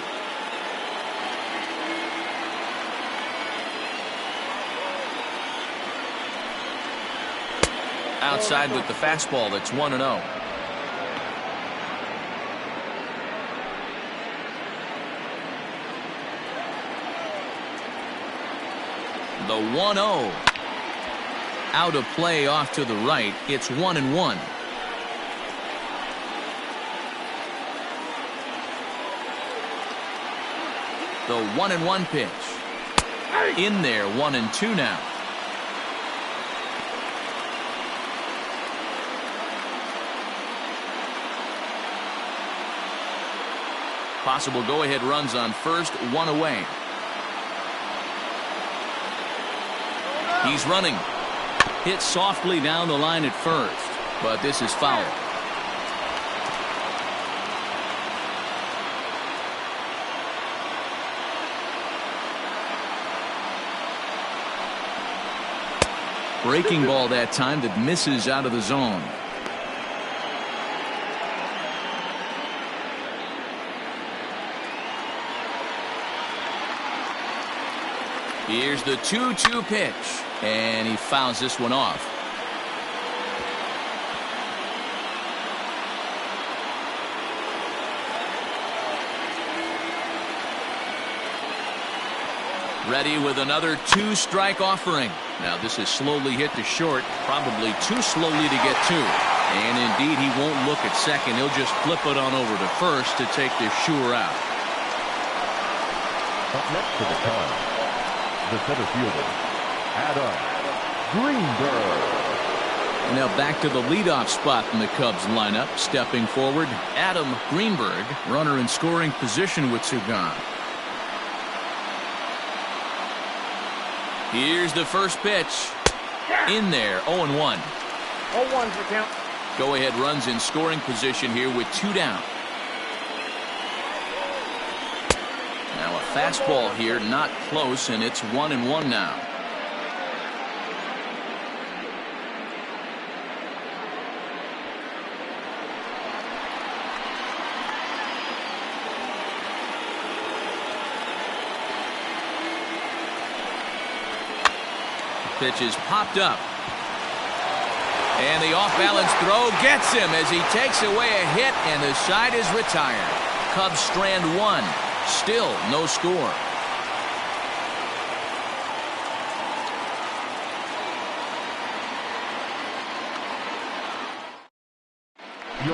Speaker 1: Outside with the fastball. That's 1-0. The 1-0. Out of play off to the right. It's 1-1. The 1-1 pitch. In there, 1-2 now. Possible go-ahead runs on first, one away. He's running. Hit softly down the line at first, but this is foul. Breaking ball that time that misses out of the zone. Here's the 2-2 pitch, and he fouls this one off. Ready with another two-strike offering. Now this is slowly hit to short, probably too slowly to get to. And indeed, he won't look at second. He'll just flip it on over to first to take this sure out.
Speaker 3: Up next to the count, the center fielder, Adam Greenberg.
Speaker 1: And now back to the leadoff spot in the Cubs lineup. Stepping forward, Adam Greenberg, runner in scoring position with two gone. Here's the first pitch. In there, 0-1.
Speaker 5: 0-1 for count.
Speaker 1: Go-ahead runs in scoring position here with two down. Now a fastball here, not close, and it's 1-1 now. Pitch is popped up. And the off-balance throw gets him as he takes away a hit, and the side is retired. Cubs strand one. Still no score.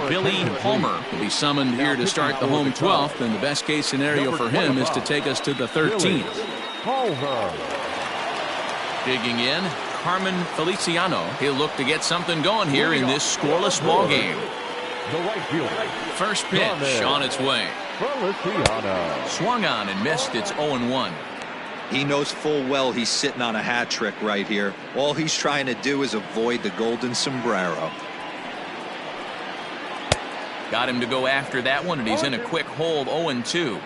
Speaker 1: Billy Palmer will be summoned here to start the home 12th, and the best case scenario for him is to take us to the 13th. Digging in, Carmen Feliciano. He'll look to get something going here in this scoreless ball game. First pitch on its way. Swung on and missed. It's 0-1.
Speaker 4: He knows full well he's sitting on a hat trick right here. All he's trying to do is avoid the golden sombrero.
Speaker 1: Got him to go after that one, and he's in a quick hole of 0-2.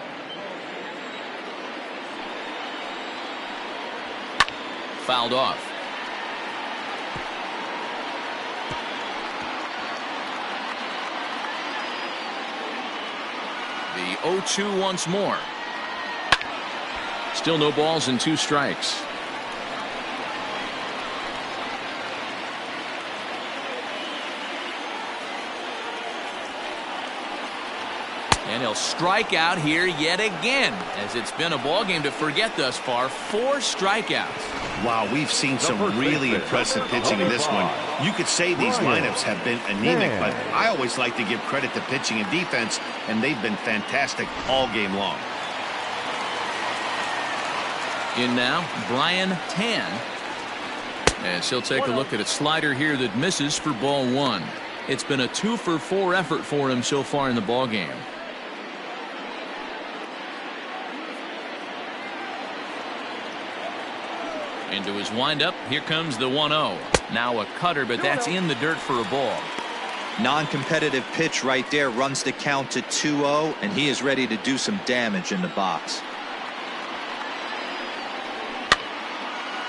Speaker 1: Fouled off. The 0-2 once more. Still no balls and 2 strikes. And he'll strike out here yet again, as it's been a ball game to forget thus far. 4 strikeouts.
Speaker 2: Wow, we've seen some really impressive pitching in this one. You could say these lineups have been anemic, but I always like to give credit to pitching and defense, and they've been fantastic all game long.
Speaker 1: In now, Brian Tan. As he'll take a look at a slider here that misses for ball 1. It's been a 2-for-4 effort for him so far in the ball game. Into his windup. Here comes the 1-0. Now a cutter, but that's in the dirt for a ball.
Speaker 4: Non-competitive pitch right there, runs the count to 2-0, and he is ready to do some damage in the box.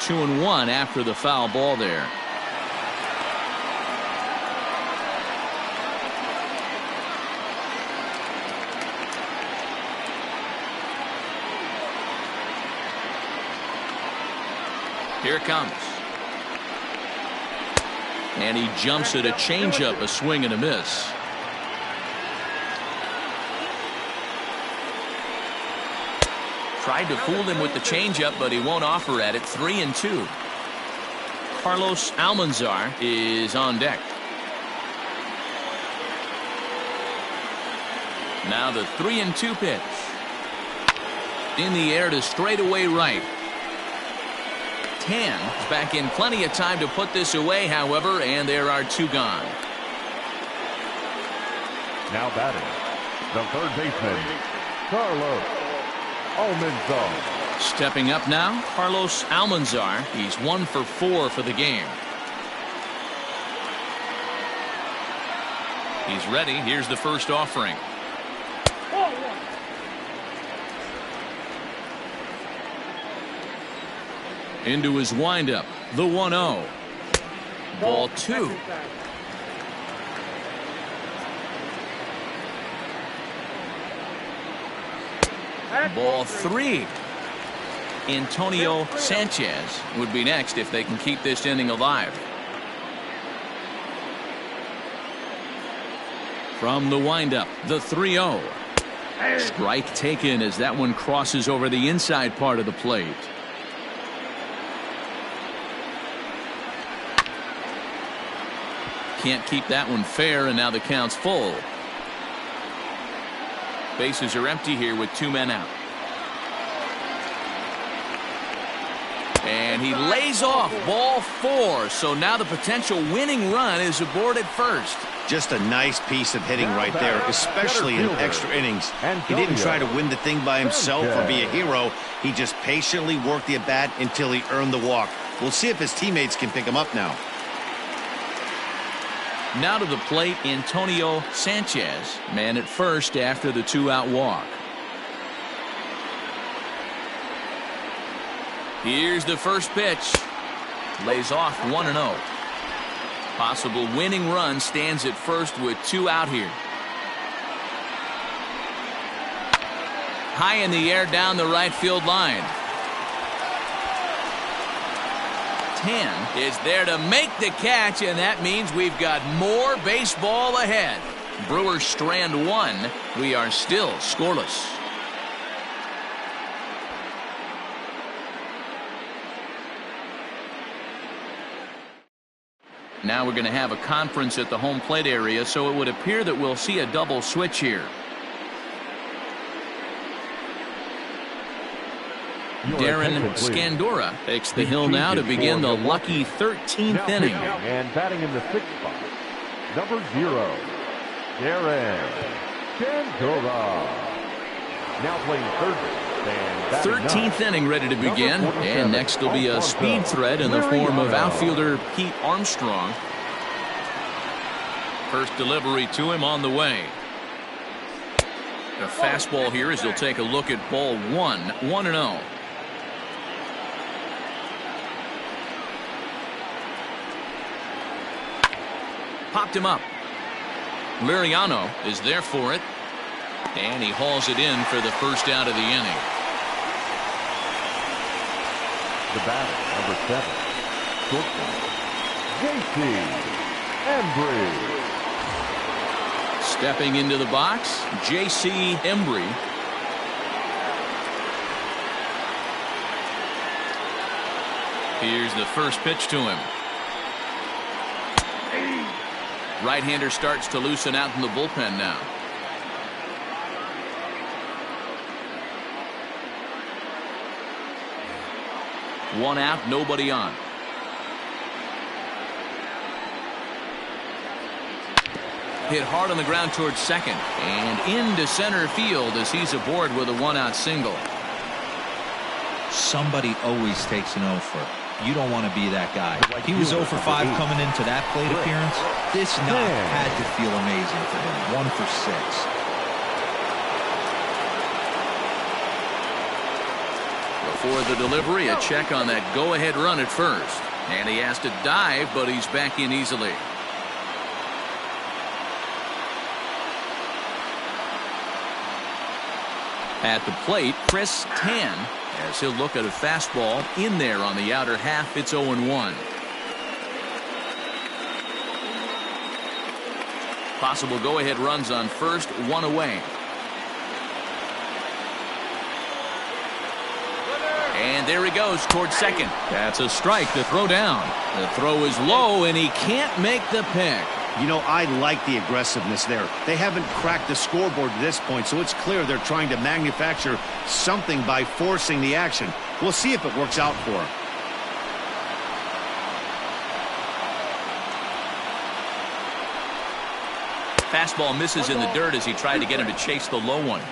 Speaker 1: 2-1 after the foul ball there. Here it comes. And he jumps at a changeup, a swing and a miss. Tried to fool him with the changeup, but he won't offer at it. 3-2. Carlos Almanzar is on deck. Now the 3-2 pitch. In the air to straightaway right. Tan is back in plenty of time to put this away, however, and there are 2 gone.
Speaker 3: Now batting, the third baseman, Carlos Almanzar.
Speaker 1: Stepping up now, Carlos Almanzar. He's 1 for 4 for the game. He's ready. Here's the first offering. Into his windup, the 1-0. Ball 2. Ball 3. Antonio Sanchez would be next if they can keep this inning alive. From the windup, the 3-0. Strike taken as that one crosses over the inside part of the plate. Can't keep that one fair, and now the count's full. Bases are empty here with 2 men out. And he lays off ball 4. So now the potential winning run is aboard at first.
Speaker 2: Just a nice piece of hitting right there, especially in extra innings. He didn't try to win the thing by himself or be a hero. He just patiently worked the at-bat until he earned the walk. We'll see if his teammates can pick him up now.
Speaker 1: Now to the plate, Antonio Sanchez, man at first after the 2-out walk. Here's the first pitch. Lays off 1-0. Possible winning run stands at first with 2 out here. High in the air down the right field line. hand is there to make the catch, and that means we've got more baseball ahead. Brewers strand one. We are still scoreless. Now we're going to have a conference at the home plate area, so it would appear that we'll see a double switch here. Darren Scandura takes the hill now to begin the lucky 13th inning.
Speaker 3: And batting in the 6th spot, number 0, Darren Scandura. Now playing third base.
Speaker 1: 13th inning ready to begin, and next will be a speed threat in the form of outfielder Pete Armstrong. First delivery to him on the way. A fastball here as he'll take a look at ball 1, 1-0. Popped him up. Liriano is there for it, and he hauls it in for the first out of the inning.
Speaker 3: The batter, number 7, shortstop, J.C. Embry.
Speaker 1: Stepping into the box, J.C. Embry. Here's the first pitch to him. Right-hander starts to loosen out in the bullpen now. One out, nobody on. Hit hard on the ground towards second and into center field as he's aboard with a one-out single.
Speaker 4: Somebody always takes an 0 for. You don't want to be that guy. He was 0 for 5 coming into that plate appearance. This knock had to feel amazing for him. 1 for 6.
Speaker 1: Before the delivery, a check on that go-ahead run at first. And he has to dive, but he's back in easily. At the plate, Chris Tan, as he'll look at a fastball in there on the outer half. It's 0-1. Possible go-ahead runs on first, 1 away. And there he goes towards second. That's a strike to throw down. The throw is low, and he can't make the pick.
Speaker 2: You know, I like the aggressiveness there. They haven't cracked the scoreboard to this point, so it's clear they're trying to manufacture something by forcing the action. We'll see if it works out for them.
Speaker 1: Fastball misses in the dirt as he tried to get him to chase the low one.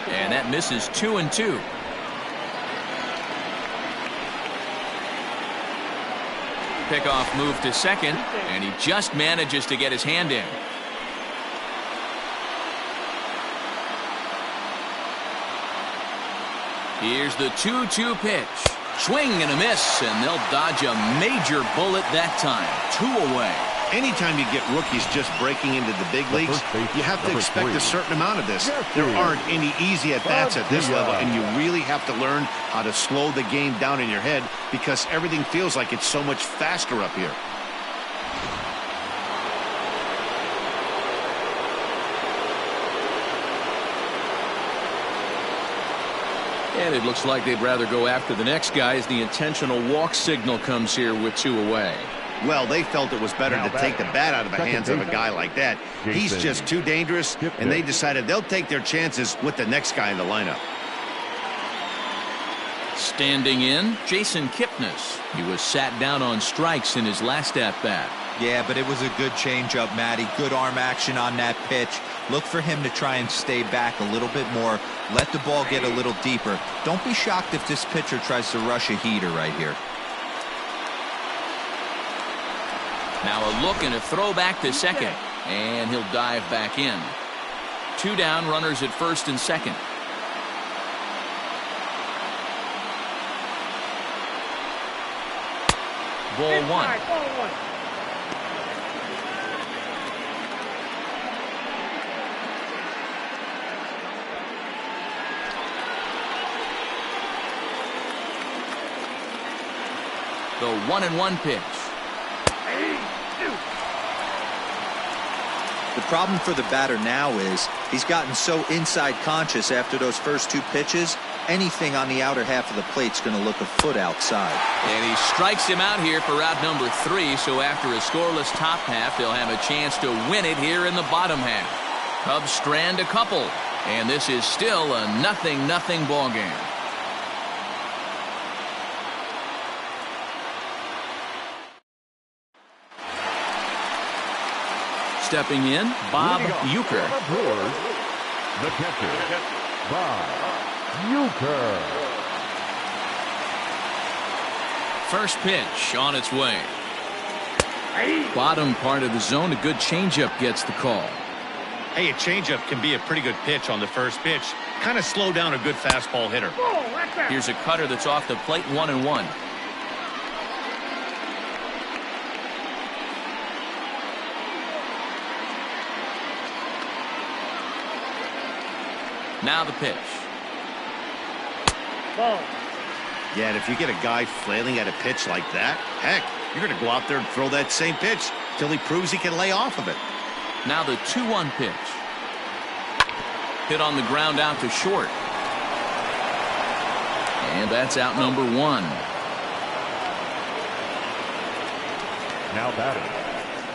Speaker 1: And that misses 2-2. Pickoff move to second, and he just manages to get his hand in. Here's the 2-2 pitch. Swing and a miss, and they'll dodge a major bullet that time. 2 away.
Speaker 2: Anytime you get rookies just breaking into the big leagues, you have to expect a certain amount of this. There aren't any easy at-bats at this level, and you really have to learn how to slow the game down in your head because everything feels like it's so much faster up here.
Speaker 1: And it looks like they'd rather go after the next guy as the intentional walk signal comes here with 2 away.
Speaker 2: Well, they felt it was better to take the bat out of the hands of a guy like that. He's just too dangerous, and they decided they'll take their chances with the next guy in the lineup.
Speaker 1: Standing in, Jason Kipnis. He was sat down on strikes in his last at-bat.
Speaker 4: Yeah, but it was a good changeup, Matty. Good arm action on that pitch. Look for him to try and stay back a little bit more. Let the ball get a little deeper. Don't be shocked if this pitcher tries to rush a heater right here.
Speaker 1: Now a look and a throw back to second, and he'll dive back in. 2 down, runners at first and second. Ball 1. The 1-1 pitch.
Speaker 4: The problem for the batter now is he's gotten so inside conscious after those first 2 pitches. Anything on the outer half of the plate's going to look a foot outside.
Speaker 1: And he strikes him out here for out number 3. So after a scoreless top half, they'll have a chance to win it here in the bottom half. Cubs strand a couple, and this is still a 0-0 ball game. Stepping in, Bob Uecker.
Speaker 3: Brewers, the catcher, Bob Uecker.
Speaker 1: First pitch on its way. Bottom part of the zone, a good changeup gets the call.
Speaker 2: Hey, a changeup can be a pretty good pitch on the first pitch. Kind of slow down a good fastball hitter.
Speaker 1: Here's a cutter that's off the plate, 1-1. Now the pitch.
Speaker 5: Ball.
Speaker 2: Yeah, and if you get a guy flailing at a pitch like that, heck, you're going to go out there and throw that same pitch till he proves he can lay off of it.
Speaker 1: Now the 2-1 pitch. Hit on the ground out to short. And that's out number 1.
Speaker 3: Now batting,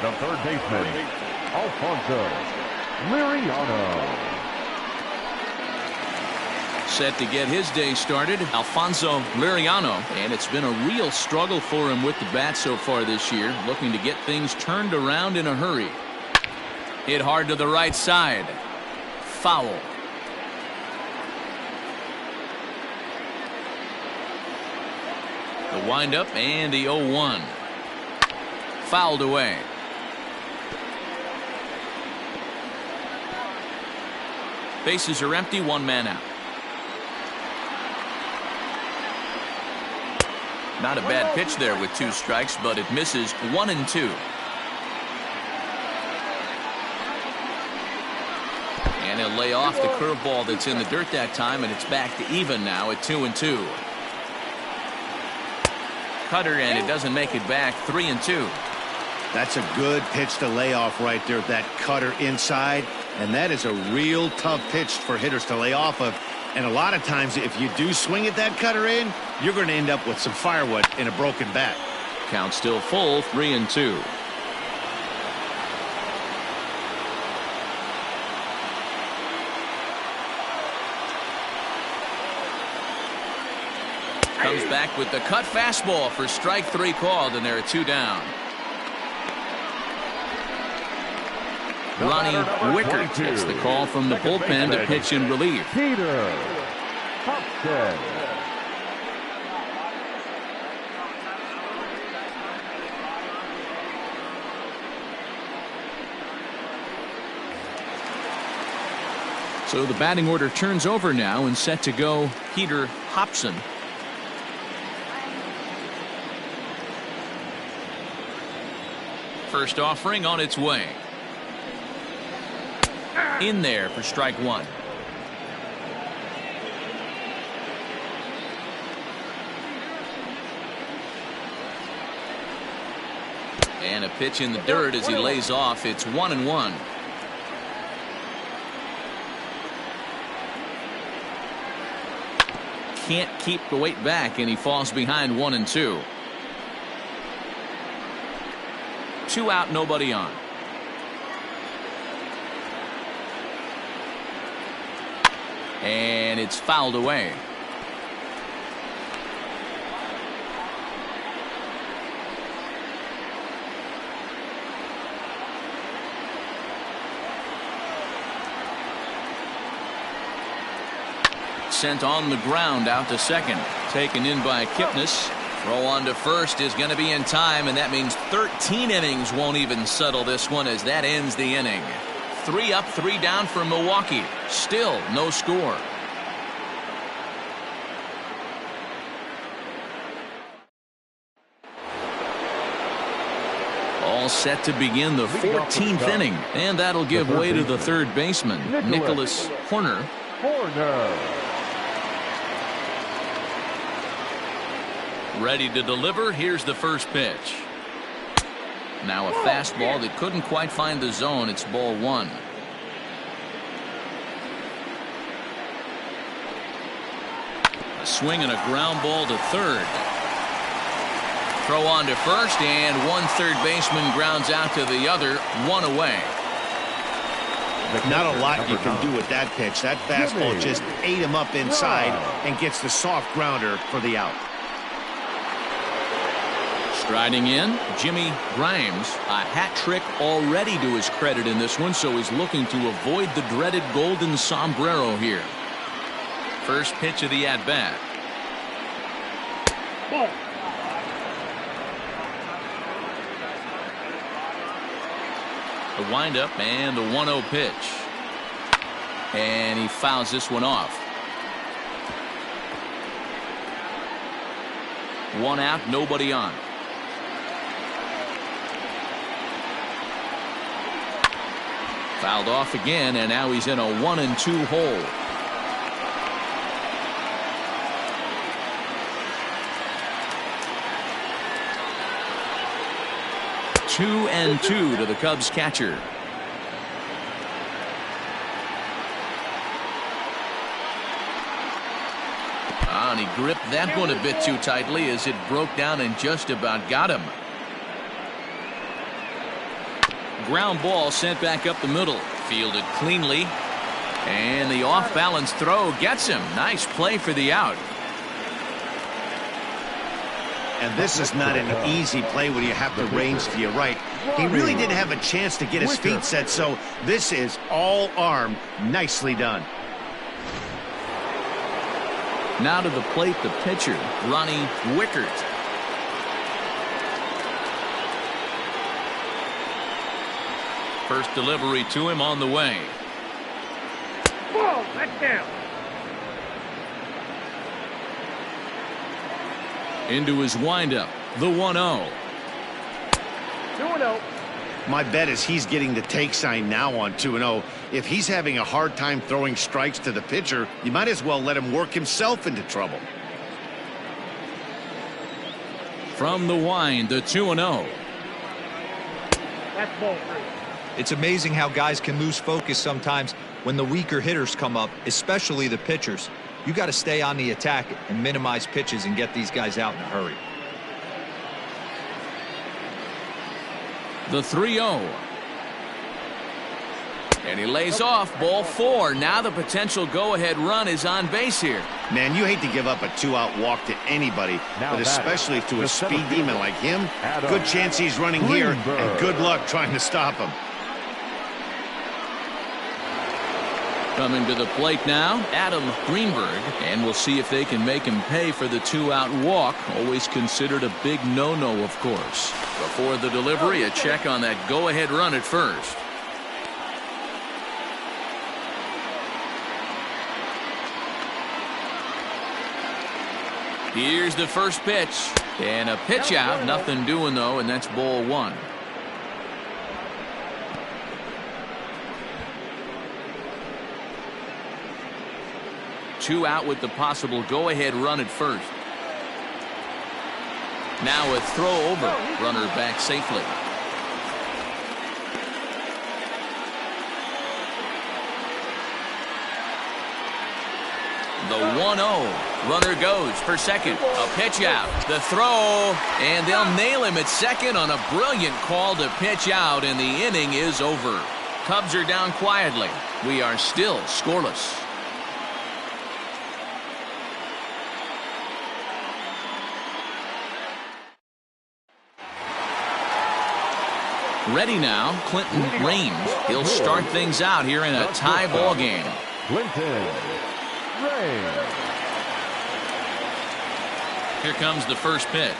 Speaker 3: the third baseman, Alfonso Liriano.
Speaker 1: Set to get his day started, Alfonso Liriano, and it's been a real struggle for him with the bat so far this year, looking to get things turned around in a hurry. Hit hard to the right side. Foul. The windup and the 0-1. Fouled away. Bases are empty, 1 man out. Not a bad pitch there with 2 strikes, but it misses 1-2. And he'll lay off the curveball that's in the dirt that time, and it's back to even now at 2-2. Cutter, and it doesn't make it back, 3-2.
Speaker 2: That's a good pitch to lay off right there, that cutter inside. And that is a real tough pitch for hitters to lay off of. And a lot of times, if you do swing at that cutter in, you're going to end up with some firewood in a broken bat.
Speaker 1: Count still full, 3-2. Comes back with the cut fastball for strike 3 called, and there are 2 down. Ronnie Wickert gets the call from the bullpen to pitch in relief.
Speaker 3: Peter Hopson.
Speaker 1: So the batting order turns over now and set to go Peter Hopson. First offering on its way. In there for strike 1. And a pitch in the dirt as he lays off. It's 1-1. Can't keep the weight back, and he falls behind 1-2. 2 out, nobody on. And it's fouled away. Sent on the ground out to second. Taken in by Kipnis. Throw on to first is going to be in time, and that means 13 innings won't even settle this one as that ends the inning. 3 up, 3 down for Milwaukee. Still no score. All set to begin the 14th inning, and that'll give way to the third baseman, Nicholas Horner. Ready to deliver. Here's the first pitch. Now a fastball that couldn't quite find the zone. It's ball one. A swing and a ground ball to third. Throw on to first, and one third baseman grounds out to the other. One away.
Speaker 2: Not a lot you can do with that pitch. That fastball just ate him up inside and gets the soft grounder for the out.
Speaker 1: Striding in, Jimmy Grimes. A hat trick already to his credit in this one, so he's looking to avoid the dreaded golden sombrero here. First pitch of the at-bat. The windup and the 1-0 pitch. And he fouls this one off. One out, nobody on. Fouled off again, and now he's in a 1-2 hole. Two and two to the Cubs catcher. And he gripped that one a bit too tightly as it broke down and just about got him. Ground ball sent back up the middle. Fielded cleanly. And the off-balance throw gets him. Nice play for the out.
Speaker 2: And this is not an easy play when you have to range to your right. He really didn't have a chance to get his feet set, so this is all arm. Nicely done.
Speaker 1: Now to the plate, the pitcher, Ronnie Wickert. First delivery to him on the way.
Speaker 5: Ball, that's down.
Speaker 1: Into his windup, the 1-0.
Speaker 5: 2-0.
Speaker 2: My bet is he's getting the take sign now on 2-0. If he's having a hard time throwing strikes to the pitcher, you might as well let him work himself into trouble.
Speaker 1: From the wind, the 2-0.
Speaker 5: That's ball three.
Speaker 4: It's amazing how guys can lose focus sometimes when the weaker hitters come up, especially the pitchers. You got to stay on the attack and minimize pitches and get these guys out in a hurry.
Speaker 1: The 3-0. And he lays off, ball four. Now the potential go-ahead run is on base here.
Speaker 2: Man, you hate to give up a 2-out walk to anybody, but especially to a speed demon like him. Good chance he's running here, and good luck trying to stop him.
Speaker 1: Coming to the plate now, Adam Greenberg, and we'll see if they can make him pay for the 2-out walk. Always considered a big no-no, of course. Before the delivery, a check on that go-ahead run at first. Here's the first pitch, and a pitch out. Nothing doing, though, and that's ball one. Two out with the possible go-ahead run at first. Now a throw over. Runner back safely. The 1-0. Runner goes for second. A pitch out. The throw. And they'll nail him at second on a brilliant call to pitch out, and the inning is over. Cubs are down quietly. We are still scoreless. Ready now, Clinton Raines. He'll start things out here in a tie ball game.
Speaker 3: Clinton Raines.
Speaker 1: Here comes the first pitch.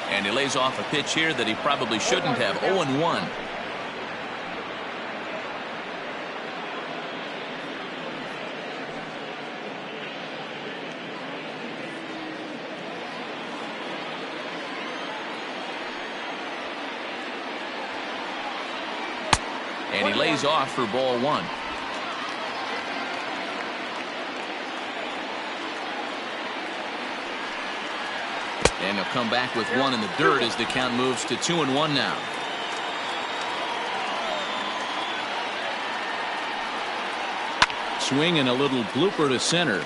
Speaker 1: And he lays off a pitch here that he probably shouldn't have. 0-1. And he lays off for ball one. And he'll come back with one in the dirt as the count moves to 2-1 now. Swing and a little blooper to center.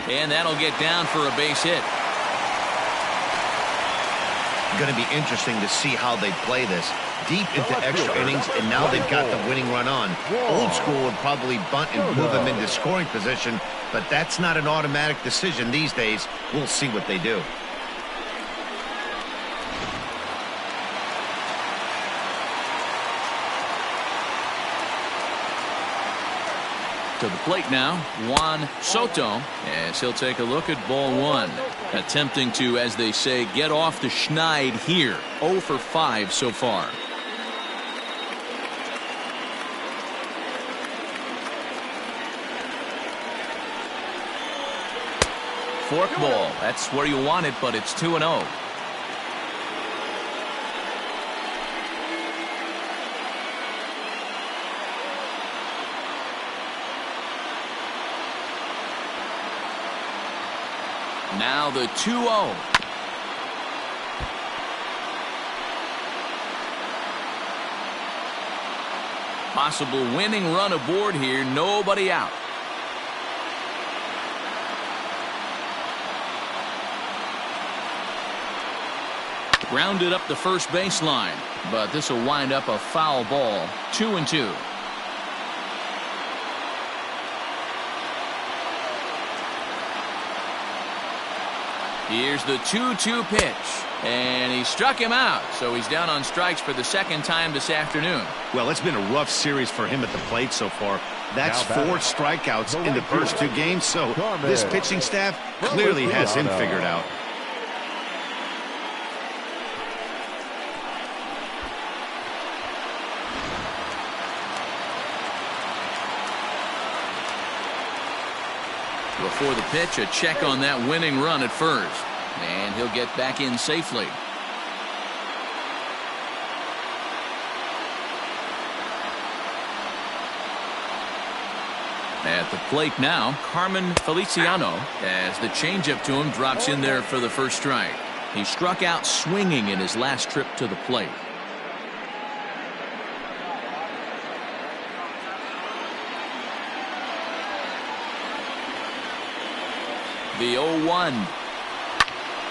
Speaker 1: And that'll get down for a base hit.
Speaker 2: Going to be interesting to see how they play this. Deep into extra innings, and now they've got the winning run on. Old school would probably bunt and move him into scoring position, but that's not an automatic decision these days. We'll see what they do.
Speaker 1: To the plate now, Juan Soto, as he'll take a look at ball one. Attempting to, as they say, get off the schneid here. 0 for 5 so far. Fork ball. That's where you want it, but it's 2-0. Now the 2-0. Possible winning run aboard here. Nobody out. Grounded up the first baseline, but this will wind up a foul ball. 2-2. Here's the 2-2 pitch, and he struck him out, so he's down on strikes for the second time this afternoon.
Speaker 2: Well, it's been a rough series for him at the plate so far. That's 4 strikeouts in the first 2 games, so this pitching staff clearly has him figured out.
Speaker 1: Before the pitch, a check on that winning run at first. And he'll get back in safely. At the plate now, Carmen Feliciano, as the changeup to him drops in there for the first strike. He struck out swinging in his last trip to the plate. The 0-1.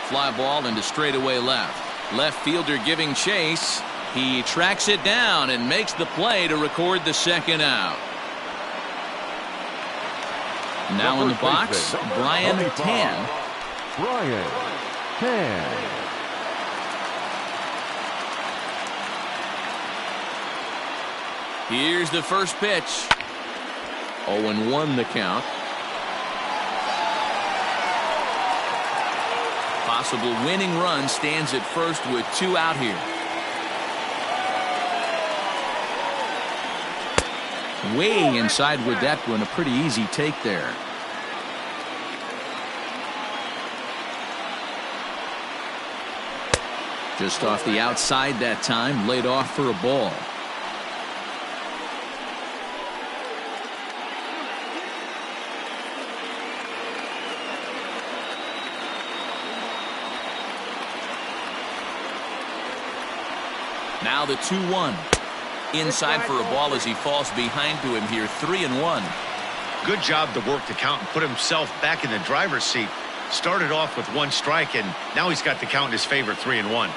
Speaker 1: Fly ball into straightaway left. Left fielder giving chase. He tracks it down and makes the play to record the second out. Now in the box, Brian Tan.
Speaker 3: Brian Tan.
Speaker 1: Here's the first pitch. 0-1 the count. Possible winning run stands at first with 2 out here. Way inside with that one. A pretty easy take there. Just off the outside that time. Laid off for a ball. Now the 2-1. Inside for a ball as he falls behind to him here. 3-1.
Speaker 2: Good job to work the count and put himself back in the driver's seat. Started off with 1 strike, and now he's got the count in his favor. 3-1.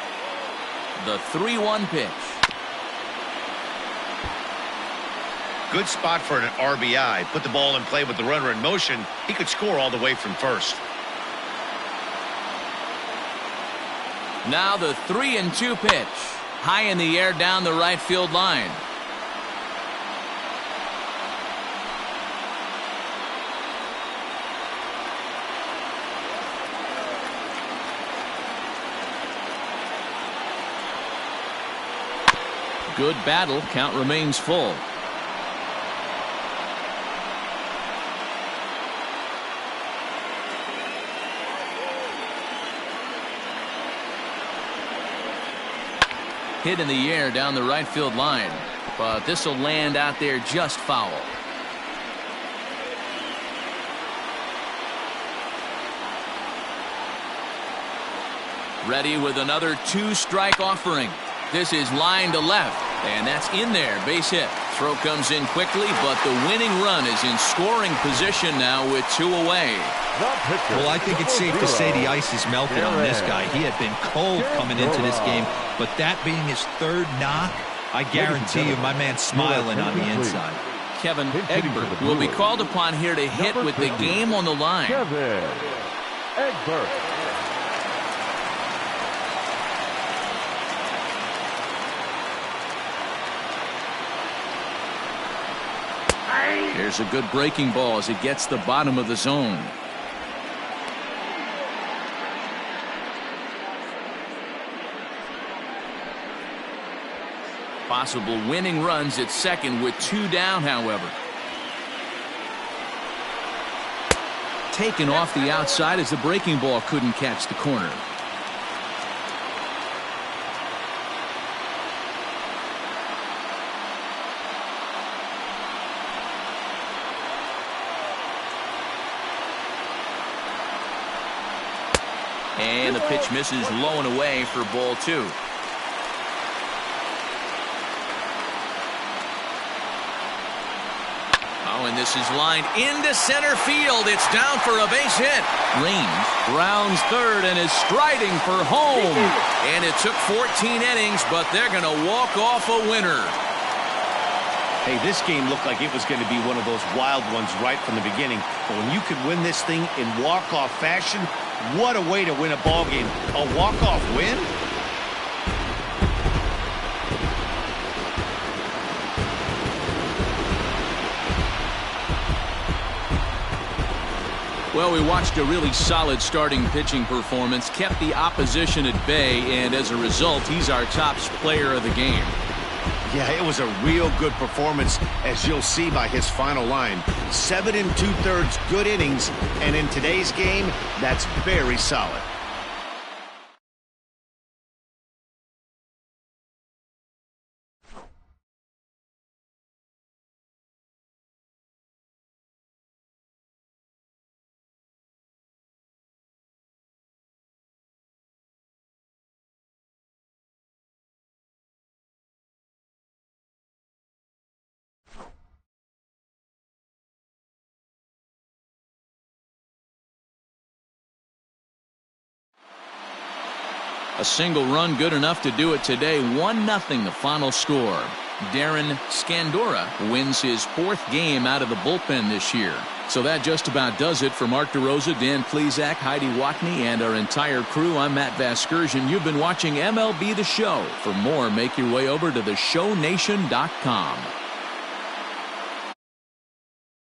Speaker 1: The 3-1 pitch.
Speaker 2: Good spot for an RBI. Put the ball in play with the runner in motion. He could score all the way from first.
Speaker 1: Now the 3-2 pitch. High in the air down the right field line. Good battle. Count remains full. Hit in the air down the right field line, but this will land out there just foul. Ready with another 2-strike offering. This is line to left, and that's in there. Base hit. Throw comes in quickly, but the winning run is in scoring position now with 2 away.
Speaker 4: Well, I think it's safe to say the ice is melted on this guy. He had been cold coming into this game, but that being his 3rd knock, I guarantee you my man's smiling on the inside.
Speaker 1: Kevin Egbert will be called upon here to hit with the game on the line.
Speaker 3: Kevin Egbert.
Speaker 1: Here's a good breaking ball as it gets the bottom of the zone. Possible winning runs at second with 2 down, however. Taken off the outside as the breaking ball couldn't catch the corner. And the pitch misses low and away for ball 2. Oh, and this is lined into center field. It's down for a base hit. Range rounds third and is striding for home. And it took 14 innings, but they're going to walk off a winner.
Speaker 2: Hey, this game looked like it was going to be one of those wild ones right from the beginning. But when you could win this thing in walk-off fashion, what a way to win a ball game. A walk-off win?
Speaker 1: Well, we watched a really solid starting pitching performance, kept the opposition at bay, and as a result, he's our top player of the game.
Speaker 2: Yeah, it was a real good performance, as you'll see by his final line. 7 2/3 good innings, and in today's game, that's very solid.
Speaker 1: A single run good enough to do it today. 1-0 the final score. Darren Scandora wins his 4th game out of the bullpen this year. So that just about does it for Mark DeRosa, Dan Plesac, Heidi Watney, and our entire crew. I'm Matt Vasgersian. You've been watching MLB The Show. For more, make your way over to theshownation.com.